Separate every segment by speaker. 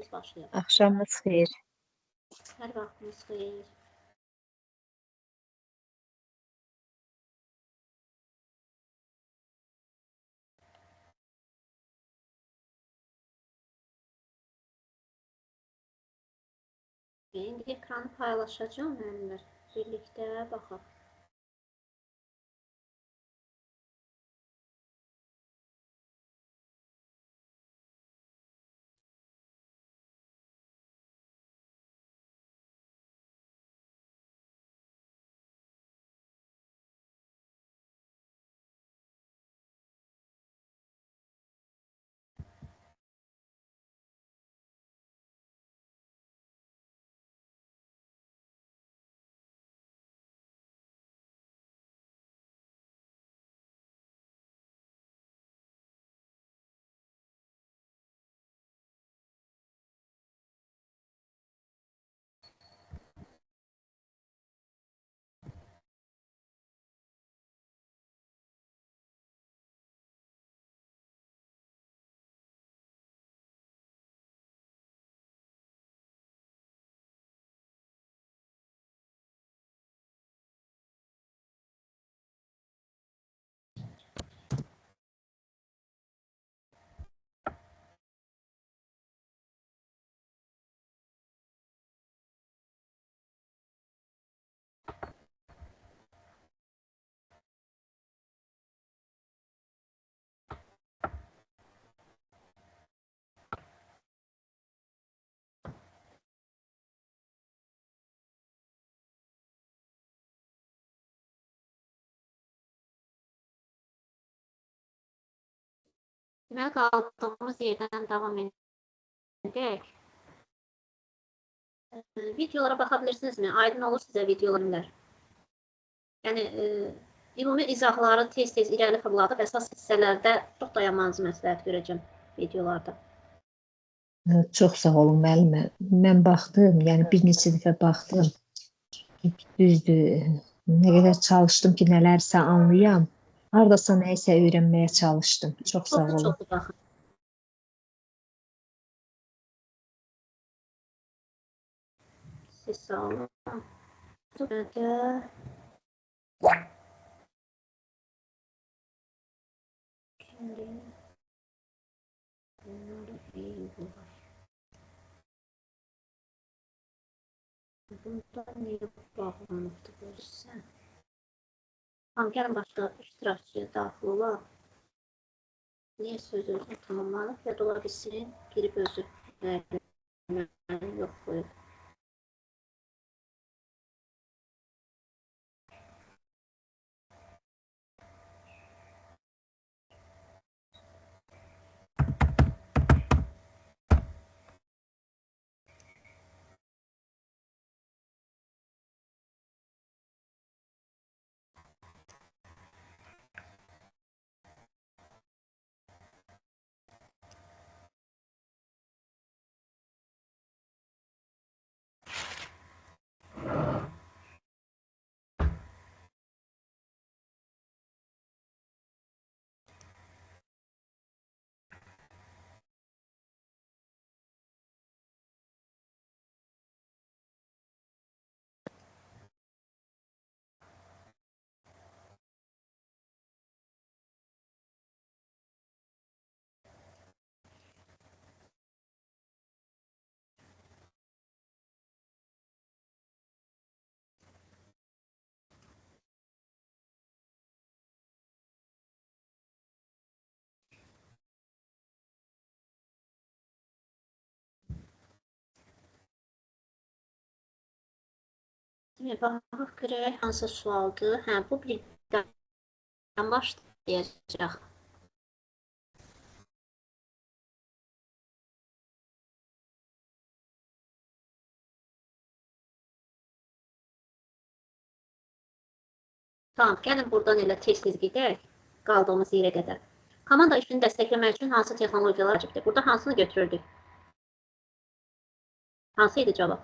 Speaker 1: tez başlayaq.
Speaker 2: Axşamınız xeyir.
Speaker 1: Hər vaxtınız xeyir. İndi ekranı paylaşacağım müəllimlər. Birlikdə baxaq. Deməli, qaldığımız yerdən davam edək. Videolara baxa bilirsinizmi? Aydın olur sizə videolar. Yəni, ümumi izahları tez-tez irəli fırladıb, əsas hissələrdə çox dayanmanızı məsləhət görəcəm videolarda.
Speaker 2: Çox sağ olun müəllimə. Mən baxdım, yəni bir neçə dəfə baxdım. Düzdür, nə qədər çalışdım ki, nələrsə anlayam. Hardasa nəyisə öyrənməyə çalışdım. Çox sağ olun.
Speaker 1: Çox baxın. Siz sağ olun. Şimdi bunları iyi bular. Bunda niyə bağlanıbdır görürsən? Tamam, gəlin başqa iştirakçıya daxil olaq. Niyə söz özünü tamamlanıb ya da ola bilsin, girib özü yox qoyub. Baxaq görək hansı sualdır. Hə, bu birlikdən başlayacaq. Tamam, gəlin buradan elə tez-tez gedək, qaldığımız yerə qədər. Komanda işini dəstəkləmək üçün hansı texnologiyalar vacibdir? Burada hansını götürürdük? Hansı idi cavab?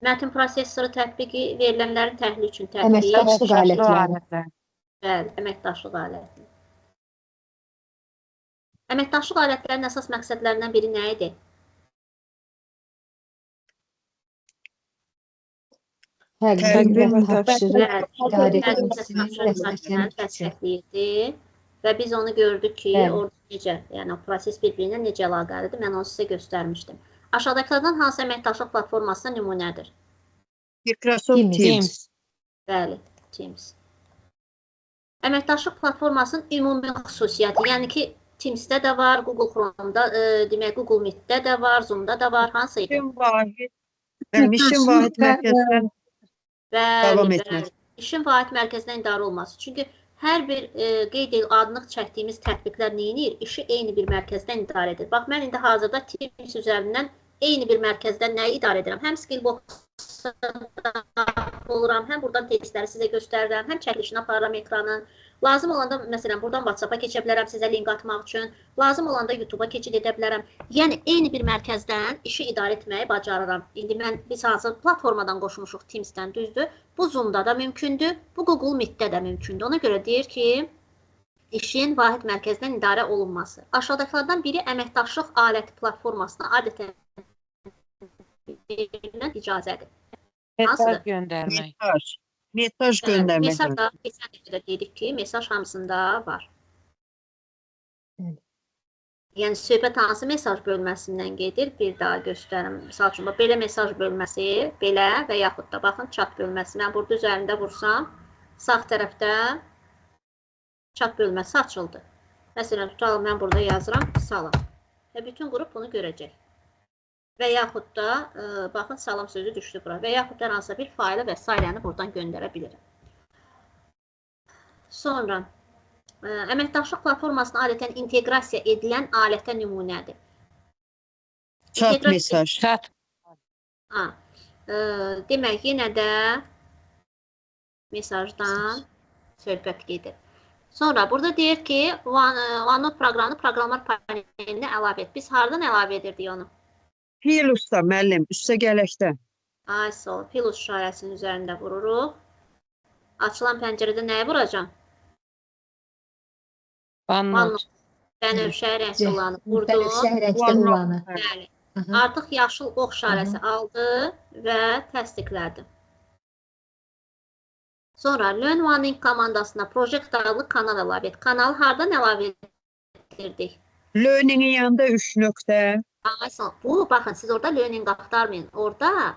Speaker 1: Mətin prosesoru tətbiqi, verilənlərin təhlili üçün tətbiqi.
Speaker 2: Əməkdaşlıq alətləri.
Speaker 1: Bəli, əməkdaşlıq alətləri. Əməkdaşlıq alətlərinin əsas məqsədlərindən biri nə idi?
Speaker 2: Təqdim və
Speaker 3: Təqdim
Speaker 2: tapşırıq
Speaker 1: Bəli,
Speaker 2: idarə
Speaker 1: təqdim və
Speaker 2: etməsinin
Speaker 1: tapşırıqlarla
Speaker 2: dəstəkləmək üçün.
Speaker 1: dəstəkləyirdi və biz onu gördük ki,
Speaker 2: Bəli.
Speaker 1: orada necə, yəni o proses bir-birinə necə əlaqəlidir. Mən onu sizə göstərmişdim. Aşağıdakılardan hansı əməkdaşlıq platformasına nümunədir?
Speaker 3: Microsoft Teams.
Speaker 1: Bəli, Teams. Əməkdaşlıq platformasının ümumi xüsusiyyəti, yəni ki, Teams-də də var, Google Chrome-da, demək Google Meet-də də var, Zoom-da da var, hansı idi?
Speaker 3: İşin vahid mərkəzdən davam
Speaker 1: Bəli,
Speaker 3: etmək.
Speaker 1: bəli. İşin vahid mərkəzindən idarə olması. Çünki hər bir adlıq çəkdiyimiz tətbiqlər neyinir? İşi eyni bir mərkəzdən idarə edir. Bax, mən indi hazırda Teams üzərindən eyni bir mərkəzdən nəyi idarə edirəm? Həm Skillbox-da oluram, həm buradan testləri sizə göstərirəm, həm çəkilişini aparıram ekranın. Lazım olanda, məsələn, buradan WhatsApp-a keçə bilərəm sizə link atmaq üçün. Lazım olanda YouTube-a keçid edə bilərəm. Yəni, eyni bir mərkəzdən işi idarə etməyi bacarıram. İndi biz hazır platformadan qoşmuşuq Teams-dən, düzdür? Bu Zoom-da da mümkündür, bu Google Meet-də də mümkündür. Ona görə deyir ki, işin vahid mərkəzdən idarə olunması. Aşağıdakılardan biri əməkdaşlıq aləti platformasına adətən verilən icazədir.
Speaker 4: Mesaj göndərmək.
Speaker 3: Mesaj göndərmək.
Speaker 1: Mesaj da, keçən dəfə də dedik ki, mesaj hamısında var. Yəni, söhbət hansı mesaj bölməsindən gedir, bir daha göstərim. Misal üçün, belə mesaj bölməsi, belə və yaxud da, baxın, chat bölməsi. Mən burada üzərində vursam, sağ tərəfdə chat bölməsi açıldı. Məsələn, tutalım, mən burada yazıram, salam. Və bütün qrup bunu görəcək. Və yaxud da, baxın, salam sözü düşdü bura. Və yaxud da hansısa bir faylı və sairəni buradan göndərə bilirim. Sonra, əməkdaşlıq platformasına adətən inteqrasiya edilən alətə nümunədir.
Speaker 3: Chat mesaj.
Speaker 4: Chat.
Speaker 1: Demək, yenə də mesajdan söhbət gedir. Sonra, burada deyir ki, OneNote proqramını proqramlar panelinə əlavə et. Biz haradan əlavə edirdik onu?
Speaker 3: Filusda, müəllim, üstə gələkdə.
Speaker 1: Ay, sağ ol. Filus işarəsinin üzərində vururuq. Açılan pəncərədə nəyə vuracam?
Speaker 4: OneNote.
Speaker 1: Bənövşə rəngli olanı vurdum.
Speaker 2: Bənövşə rəngli olanı.
Speaker 1: Bəli. Artıq yaşıl ox işarəsi aldı və təsdiqlədim. Sonra Learn OneLink komandasına Project adlı kanal əlavə et. Kanalı hardan əlavə edirdik?
Speaker 3: Learning-in yanında 3 nöqtə.
Speaker 1: Bu, baxın, siz orada learning axtarmayın. Orada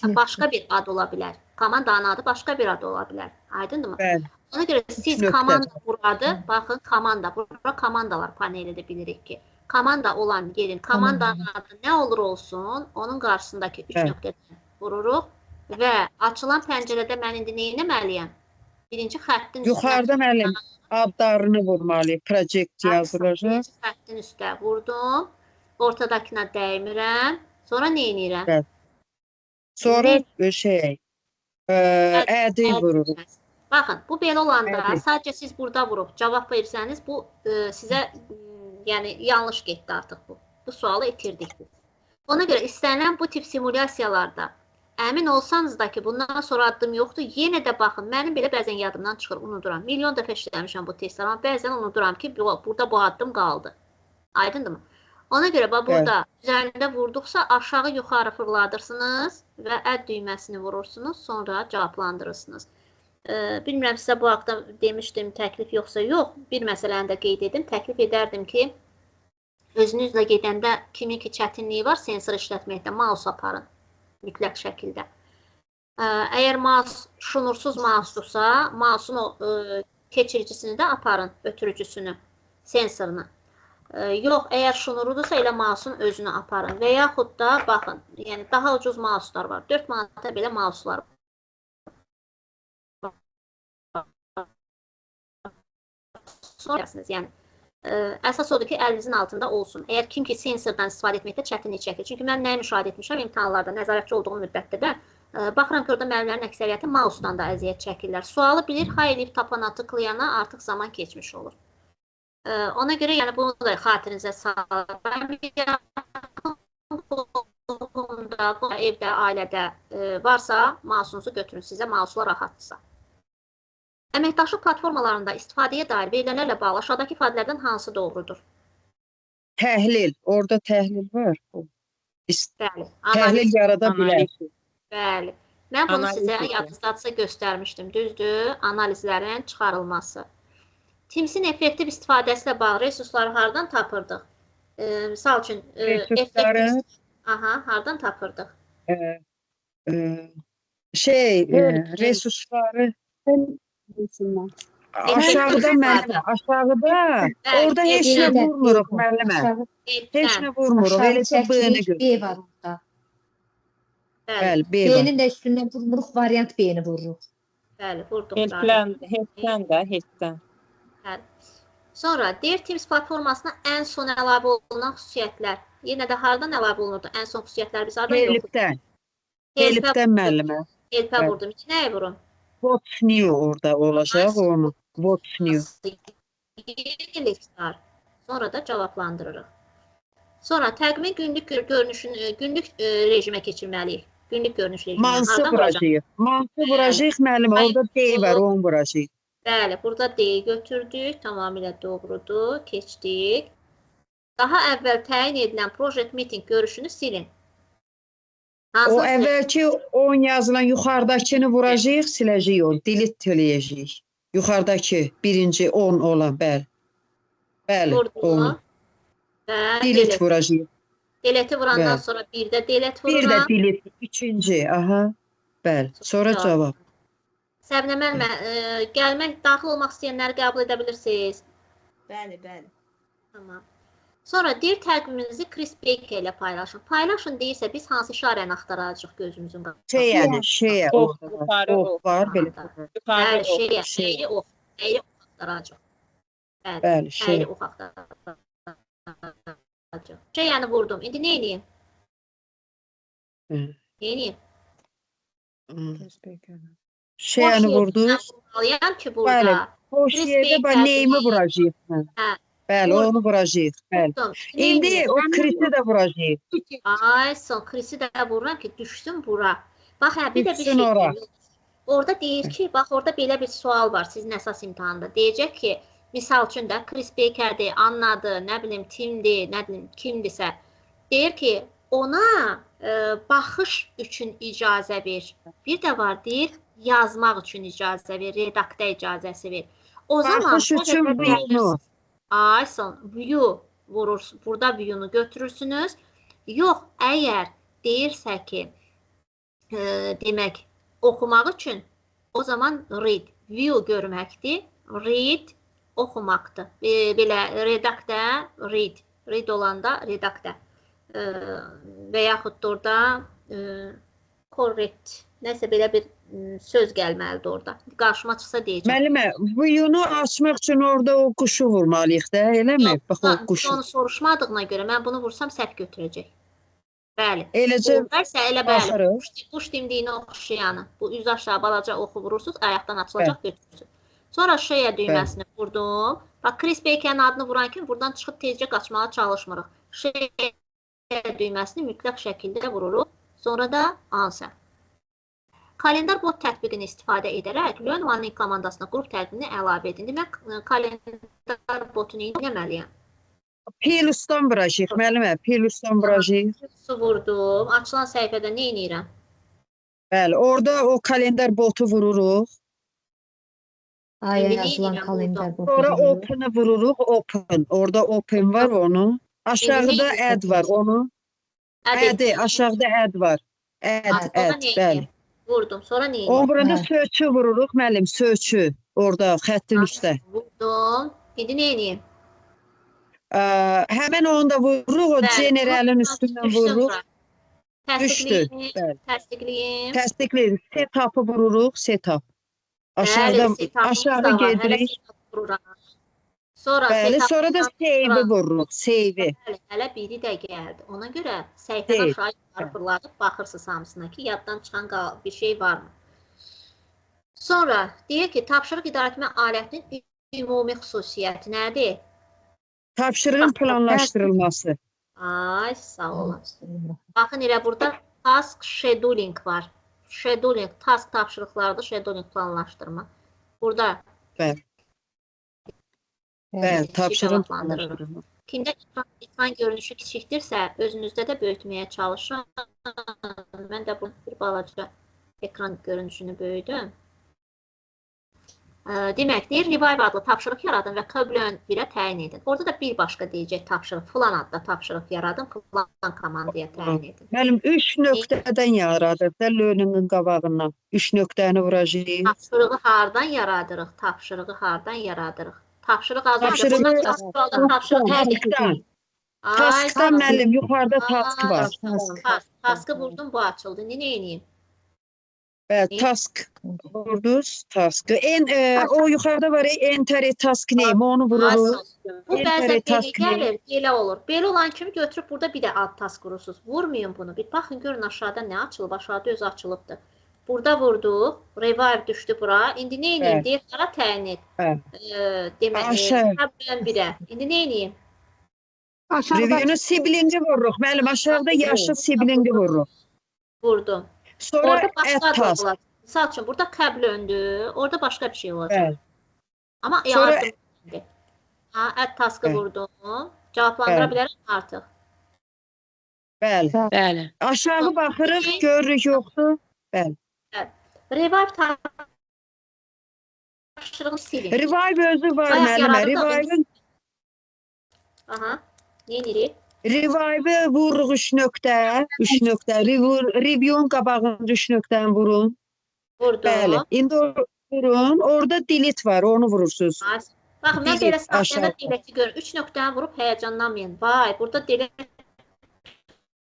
Speaker 1: başqa bir ad ola bilər. Komandanın adı başqa bir ad ola bilər. Aydındırmı?
Speaker 3: Bəli.
Speaker 1: Ona görə siz komanda buradı, baxın, komanda. Burada komandalar panelidir, bilirik ki. Komanda olan yerin, komandanın adı nə olur olsun, onun qarşısındakı 3 nöqtədən vururuq və açılan pəncərədə mən indi nə etməliyəm? Birinci xəttin üstünə.
Speaker 3: Yuxarıda müəllim adlarını vurmalıyıq, projekt yazılacaq.
Speaker 1: Birinci xəttin üstə vurdum, ortadakına dəymirəm, sonra nə edirəm?
Speaker 3: Bəli. Sonra ədi vururuq.
Speaker 1: Baxın, bu belə olanda sadəcə siz burada vurub cavab verirsəniz, bu sizə yəni yanlış getdi artıq bu. Bu sualı itirdik. Ona görə istənilən bu tip simulyasiyalarda əmin olsanız da ki, bundan sonra addım yoxdur, yenə də baxın, mənim belə bəzən yadımdan çıxır, unuduram. Milyon dəfə işləmişəm bu testlər, amma bəzən unuduram ki, burada bu addım qaldı. Aydındırmı? Ona görə burada üzərində vurduqsa aşağı yuxarı fırladırsınız və add düyməsini vurursunuz, sonra cavablandırırsınız. Bilmirəm, sizə bu haqda demişdim, təklif yoxsa yox. Bir məsələni də qeyd edim. Təklif edərdim ki, özünüzlə gedəndə kimin ki çətinliyi var, sensor işlətməkdə mouse aparın. Mütləq şəkildə. Əgər mouse şunursuz mousedursa, mouse'un keçiricisini də aparın, ötürücüsünü, sensorunu. Yox, əgər şunurudursa, elə mouse'un özünü aparın. Və yaxud da, baxın, yəni daha ucuz mouse'lar var. 4 manata belə mouse'lar var. Yəni, əsas odur ki, əlinizin altında olsun. Əgər kim ki sensordan istifadə etməkdə çətinlik çəkir. Çünki mən nəyi müşahidə etmişəm imtahanlarda, nəzarətçi olduğum müddətdə də baxıram ki, orada müəllimlərin əksəriyyəti mouse'dan da əziyyət çəkirlər. Sualı bilir, hay eləyib tapana, tıklayana artıq zaman keçmiş olur. Ona görə yəni bunu da xatirinizə salın. Evdə, ailədə varsa, mouse'unuzu götürün, sizə mouse'lar rahatdırsa. Əməkdaşlıq platformalarında istifadəyə dair verilənlərlə bağlı aşağıdakı ifadələrdən hansı doğrudur?
Speaker 3: Təhlil, orada təhlil var.
Speaker 1: Bəli.
Speaker 3: Təhlil yarada bilər.
Speaker 1: Bəli. Mən bunu
Speaker 3: Analiz
Speaker 1: sizə
Speaker 3: edir.
Speaker 1: yadınızdadısa göstərmişdim. Düzdür? Analizlərin çıxarılması. Teams-in effektiv istifadəsi ilə bağlı resursları hardan tapırdıq? Misal üçün,
Speaker 3: Resursları
Speaker 1: hardan tapırdıq?
Speaker 3: e, e, resursları aşağıda müəllimə, aşağıda orada heç nə
Speaker 2: Şeydə,
Speaker 3: vurmuruq müəllimə. Heç
Speaker 1: Netdən.
Speaker 3: nə vurmuruq.
Speaker 2: Aşağı
Speaker 3: Eləcə B-ni
Speaker 2: çəkirik, B var
Speaker 3: götürürük.
Speaker 2: orada.
Speaker 1: Bəli,
Speaker 3: Bəli, B var.
Speaker 2: B-nin də üstündən vurmuruq, variant B-ni vururuq.
Speaker 1: bəli, vurduq.
Speaker 4: Heçdən də, heçdən.
Speaker 1: Bəli. Sonra Dear Teams platformasına ən son əlavə olunan xüsusiyyətlər. Yenə də hardan əlavə olunurdu? Ən son xüsusiyyətlər biz hardan yoxdur?
Speaker 3: Helpdən. Helpdən müəllimə.
Speaker 1: Helpə
Speaker 3: Bəli.
Speaker 1: vurdum. İki nəyə vurum?
Speaker 3: What's new orada olacaq onu. What's new.
Speaker 1: Yeniliklər. Sonra da cavablandırırıq. Sonra təqvimin günlük görünüşünü, günlük rejimə keçirməliyik. Günlük görünüş rejiminə.
Speaker 3: Mansı
Speaker 1: Hardan vuracaq?
Speaker 3: vuracağıq. Mansı vuracağıq müəllimə. Orada D var, onu vuracağıq.
Speaker 1: Bəli, burada D-yi götürdük. Tamamilə doğrudur. Keçdik. Daha əvvəl təyin edilən project meeting görüşünü silin.
Speaker 3: O əvvəlki 10 yazılan yuxarıdakını vuracağıq, siləcəyik onu. Delete eləyəcəyik. Yuxarıdakı birinci 10 olan, bəli. Bəli, onu. Delete vuracağıq.
Speaker 1: Delete vurandan
Speaker 3: Bəli.
Speaker 1: sonra bir də delete
Speaker 3: Bir də
Speaker 1: vururam.
Speaker 3: delete, ikinci, aha. Bəli, sonra cavab.
Speaker 1: Səbinə müəllimə, gəlmək, daxil olmaq istəyənləri qəbul edə bilirsiniz.
Speaker 2: Bəli, bəli.
Speaker 1: Tamam. Sonra deyir təqviminizi Chris Baker ilə paylaşın. Paylaşın deyirsə biz hansı işarəni axtaracağıq gözümüzün qarşısında?
Speaker 3: Şeyə orada var. Ox var, belə.
Speaker 1: Bəli, əyri ox. Əyri ox axtaracağıq.
Speaker 3: Bəli,
Speaker 1: əyri ox axtaracağıq. Şeyəni vurdum. İndi nə edeyim?
Speaker 3: Nə
Speaker 1: edeyim?
Speaker 3: Şeyəni vurduz.
Speaker 1: Vurmalıyam ki
Speaker 3: Bəli,
Speaker 1: burada.
Speaker 3: boş yerdə bax neyimi vuracağıq. Bəli, onu vuracağıq. Bəli. İndi o Chris'i də vuracağıq.
Speaker 1: Ay, son Chris'i də vururam ki, düşsün bura. Bax, bir də bir
Speaker 3: Düşsün
Speaker 1: şey
Speaker 3: ora.
Speaker 1: deyim. Orada deyir ki, bax, orada belə bir sual var sizin əsas imtahanda. Deyəcək ki, misal üçün də Chris Baker'dir, Annadır, nə bilim, Timdir, nə bilim, kimdirsə. Deyir ki, ona baxış üçün icazə ver. Bir də var, deyir, yazmaq üçün icazə ver, redaktə icazəsi ver. O zaman
Speaker 3: Baxış üçün bunu.
Speaker 1: Ay, son, view vurursunuz. Burada view'nu götürürsünüz. Yox, əgər deyirsə ki, demək, oxumaq üçün, o zaman read, view görməkdir, read oxumaqdır. Belə redaktə, read olanda redaktə. Və yaxud da orada correct, nəsə belə bir söz gəlməlidir orada. Qarşıma çıxsa deyəcəm.
Speaker 3: Müəllimə, view'nu açmaq üçün orada o quşu vurmalıyıq da, eləmi? Bax o quşu.
Speaker 1: Onu soruşmadığına görə mən bunu vursam səhv götürəcək. Bəli.
Speaker 3: Eləcə
Speaker 1: elə bəli. Quş dimdiyinə oxşayanı. Bu üz aşağı balaca oxu vurursunuz, ayaqdan açılacaq, götürürsünüz. Sonra şeyə düyməsini vurdum. Bax, Chris Baker'in adını vuran kimi buradan çıxıb tezcə qaçmağa çalışmırıq. Şeyə düyməsini mütləq şəkildə vururuq. Sonra da answer. Kalendar bot tətbiqini istifadə edərək Learn One komandasına qrup təqvimini əlavə edin. Demək, kalendar botunu eləməliyəm.
Speaker 3: Plus-dan vuracaq, müəllimə, plus-dan vuracaq.
Speaker 1: Su vurdum. Açılan səhifədə nə edirəm?
Speaker 3: Bəli, orada o kalendar botu vururuq.
Speaker 2: Aya yazılan kalendar botu.
Speaker 3: Sonra open-ı vururuq, open. Orada open var onu. Aşağıda add var onu. Add-i, aşağıda add var. Add, bəli.
Speaker 1: Vurdum, sonra nə edirəm?
Speaker 3: O burada search-ü vururuq, müəllim, search-ü. Orada, xəttin üstə.
Speaker 1: Vurdum. İndi nə edeyim?
Speaker 3: Həmən onu da vururuq, o generalin üstündən vururuq. Düşdü. Təsdiqləyin. Set-up'ı vururuq, set-up. Aşağı gedirik. Bəli, sonra da save-i vururuq, save-i.
Speaker 1: Hələ biri də gəldi. Ona görə səhifəni aşağı yuxarı fırladıb baxırsınız hamısına ki, yaddan çıxan bir şey varmı? Sonra deyir ki, tapşırıq idarəetmə alətinin ümumi xüsusiyyəti nədir?
Speaker 3: Tapşırığın planlaşdırılması.
Speaker 1: Ay, sağ olun. Baxın, elə burada task scheduling var. Scheduling, task tapşırıqlardır, scheduling planlaşdırma. Burada
Speaker 3: tapşırığın planlaşdırılması.
Speaker 1: Kimdə ekran görünüşü kiçikdirsə, özünüzdə də böyütməyə çalışın. Mən də bunu bir balaca ekran görüntüsünü böyüdüm. Demək, deyir, Revive adlı tapşırıq yaradın və K-Blön 1-ə təyin edin. Orada da bir başqa deyəcək tapşırıq, filan adlı tapşırıq yaradın, filan komandaya təyin edin.
Speaker 3: Müəllim 3 nöqtədən yaradır da learning-in qabağından. 3 nöqtəni vuracağıq.
Speaker 1: Tapşırığı hardan yaradırıq? Tapşırığı hardan yaradırıq? Tapşırıq az önce
Speaker 3: Tapşırığı-
Speaker 1: bundan tapşırıq nədir?
Speaker 3: Taskdan.
Speaker 1: Ay,
Speaker 3: Taskdan müəllim yuxarıda task var.
Speaker 1: Taskı vurdum, bu açıldı. İndi nə edeyim?
Speaker 3: Bəli, task vurduz, taskı. O yuxarıda var, enter a task name, onu vururuq.
Speaker 1: Bu
Speaker 3: Enter
Speaker 1: bəzən belə
Speaker 3: task name.
Speaker 1: gəlir, belə olur. Belə olan kimi götürüb burada bir də ad task vurursunuz. Vurmayın bunu. Bir baxın, görün aşağıda nə açılıb, aşağıda öz açılıbdır. Burada vurdu, revive düşdü bura. İndi nə edeyim?
Speaker 3: Evet.
Speaker 1: Deyir, qara təyin et.
Speaker 3: Evet.
Speaker 1: Demək,
Speaker 3: Aşağı.
Speaker 1: K-Blön 1-ə. İndi nə edeyim?
Speaker 3: Review'un siblingi vururuq. Müəllim aşağıda yaşlı siblingi vururuq.
Speaker 1: Vurdum.
Speaker 3: Sonra
Speaker 1: Orada başqa
Speaker 3: add
Speaker 1: adı
Speaker 3: task.
Speaker 1: olacaq. Misal üçün, burada K-Blöndür, orada başqa bir şey olacaq.
Speaker 3: Bəli.
Speaker 1: Amma
Speaker 3: Sonra-
Speaker 1: yardım. Add taskı
Speaker 3: Evet.
Speaker 1: vurdum. Cavablandıra
Speaker 3: Evet.
Speaker 1: bilərəm artıq.
Speaker 3: Bəli.
Speaker 4: Bəli.
Speaker 3: Aşağı baxırıq, görürük yoxdur. Bəli.
Speaker 1: Revive tapşırığını silin.
Speaker 3: Revive özü var
Speaker 1: Bayaq
Speaker 3: müəllimə.
Speaker 1: yaradı da
Speaker 3: Revive
Speaker 1: Aha. Nə edirik?
Speaker 3: Revive vururuq 3 nöqtə. 3 nöqtə. Review'un qabağında 3 nöqtəni vurun.
Speaker 1: Vurdum.
Speaker 3: Bəli. İndi vurun. Orada delete var, onu vurursunuz.
Speaker 1: Baxın, mən
Speaker 3: Delete,
Speaker 1: belə saxlayanda
Speaker 3: aşağı.
Speaker 1: delete görün. 3 nöqtəni vurub həyəcanlanmayın. Vay, burada delete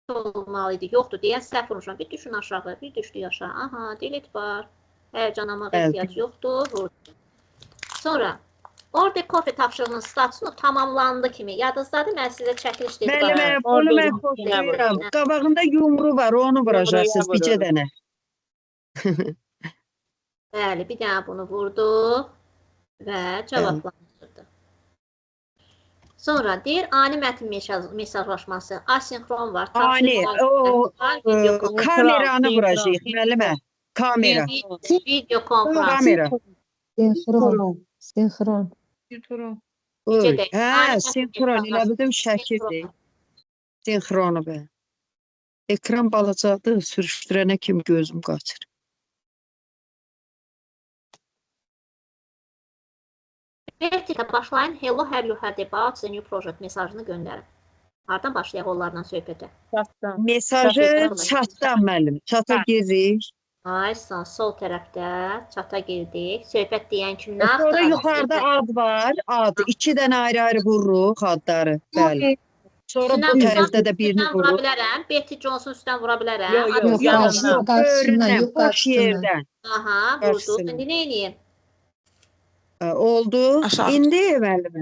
Speaker 1: olmalıydı. Yoxdur deyən səhv vurmuşam. Bir düşün aşağı, bir düşdük aşağı. Aha, delete var. Həyəcanlanmağa
Speaker 3: Bəli.
Speaker 1: ehtiyac yoxdur. Vurdum. Sonra orada kofe tapşırığının statusunu tamamlandı kimi. Yadınızdadır, mən sizə çəkiliş dedim.
Speaker 3: Müəllimə,
Speaker 4: Orada
Speaker 3: bunu mən
Speaker 4: yumruq
Speaker 3: xoşlayıram.
Speaker 1: var.
Speaker 3: Qabağında yumru var, onu vuracaqsınız
Speaker 4: Yumruya
Speaker 3: bircə dənə.
Speaker 1: Bəli, bir dənə bunu vurdu və cavablandırdı. Sonra deyir, ani mətn mesajlaşması, asenkron var.
Speaker 3: Ani, o kameranı vuracağıq müəllimə. Kamera.
Speaker 1: Video konferans.
Speaker 3: Kamera.
Speaker 2: Sinxron. Sinxron.
Speaker 3: Oy,
Speaker 1: Necə deyil?
Speaker 3: hə,
Speaker 1: Ani
Speaker 3: sinkron
Speaker 1: mətn
Speaker 3: elə bildim
Speaker 1: mesajlaşması,
Speaker 3: şəkildir. Sinxronu bə. Ekran balacadır, sürüşdürənə kimi gözüm qaçır.
Speaker 1: Vertikə başlayın. Hello, have you heard about the new project mesajını göndərin. Hardan başlayaq onlarla söhbətə?
Speaker 4: Çatdan.
Speaker 3: Mesajı
Speaker 1: Çatdan.
Speaker 3: çatdan müəllim. Çata giririk.
Speaker 1: Ay, sol tərəfdə çata girdik. Söhbət deyən kimi nə
Speaker 3: Sonra
Speaker 1: axtarırıq?
Speaker 3: yuxarıda ad var. Ad. 2 dənə ayrı-ayrı vururuq adları. Bəli. Sonra bu tərəfdə də birini
Speaker 1: üstdən vura
Speaker 3: vururuq.
Speaker 1: bilərəm. Betty Johnson üstdən vura bilərəm.
Speaker 4: Yox, yox,
Speaker 1: Yox,
Speaker 4: yanına.
Speaker 1: yox.
Speaker 2: Qarşısından,
Speaker 3: Görünən,
Speaker 2: yox
Speaker 3: boş
Speaker 2: qarşısından.
Speaker 3: yerdən.
Speaker 1: Aha, vurduq.
Speaker 3: Qarşısına.
Speaker 1: İndi nə edeyim?
Speaker 3: Oldu.
Speaker 4: Aşağı.
Speaker 3: İndi müəllimə.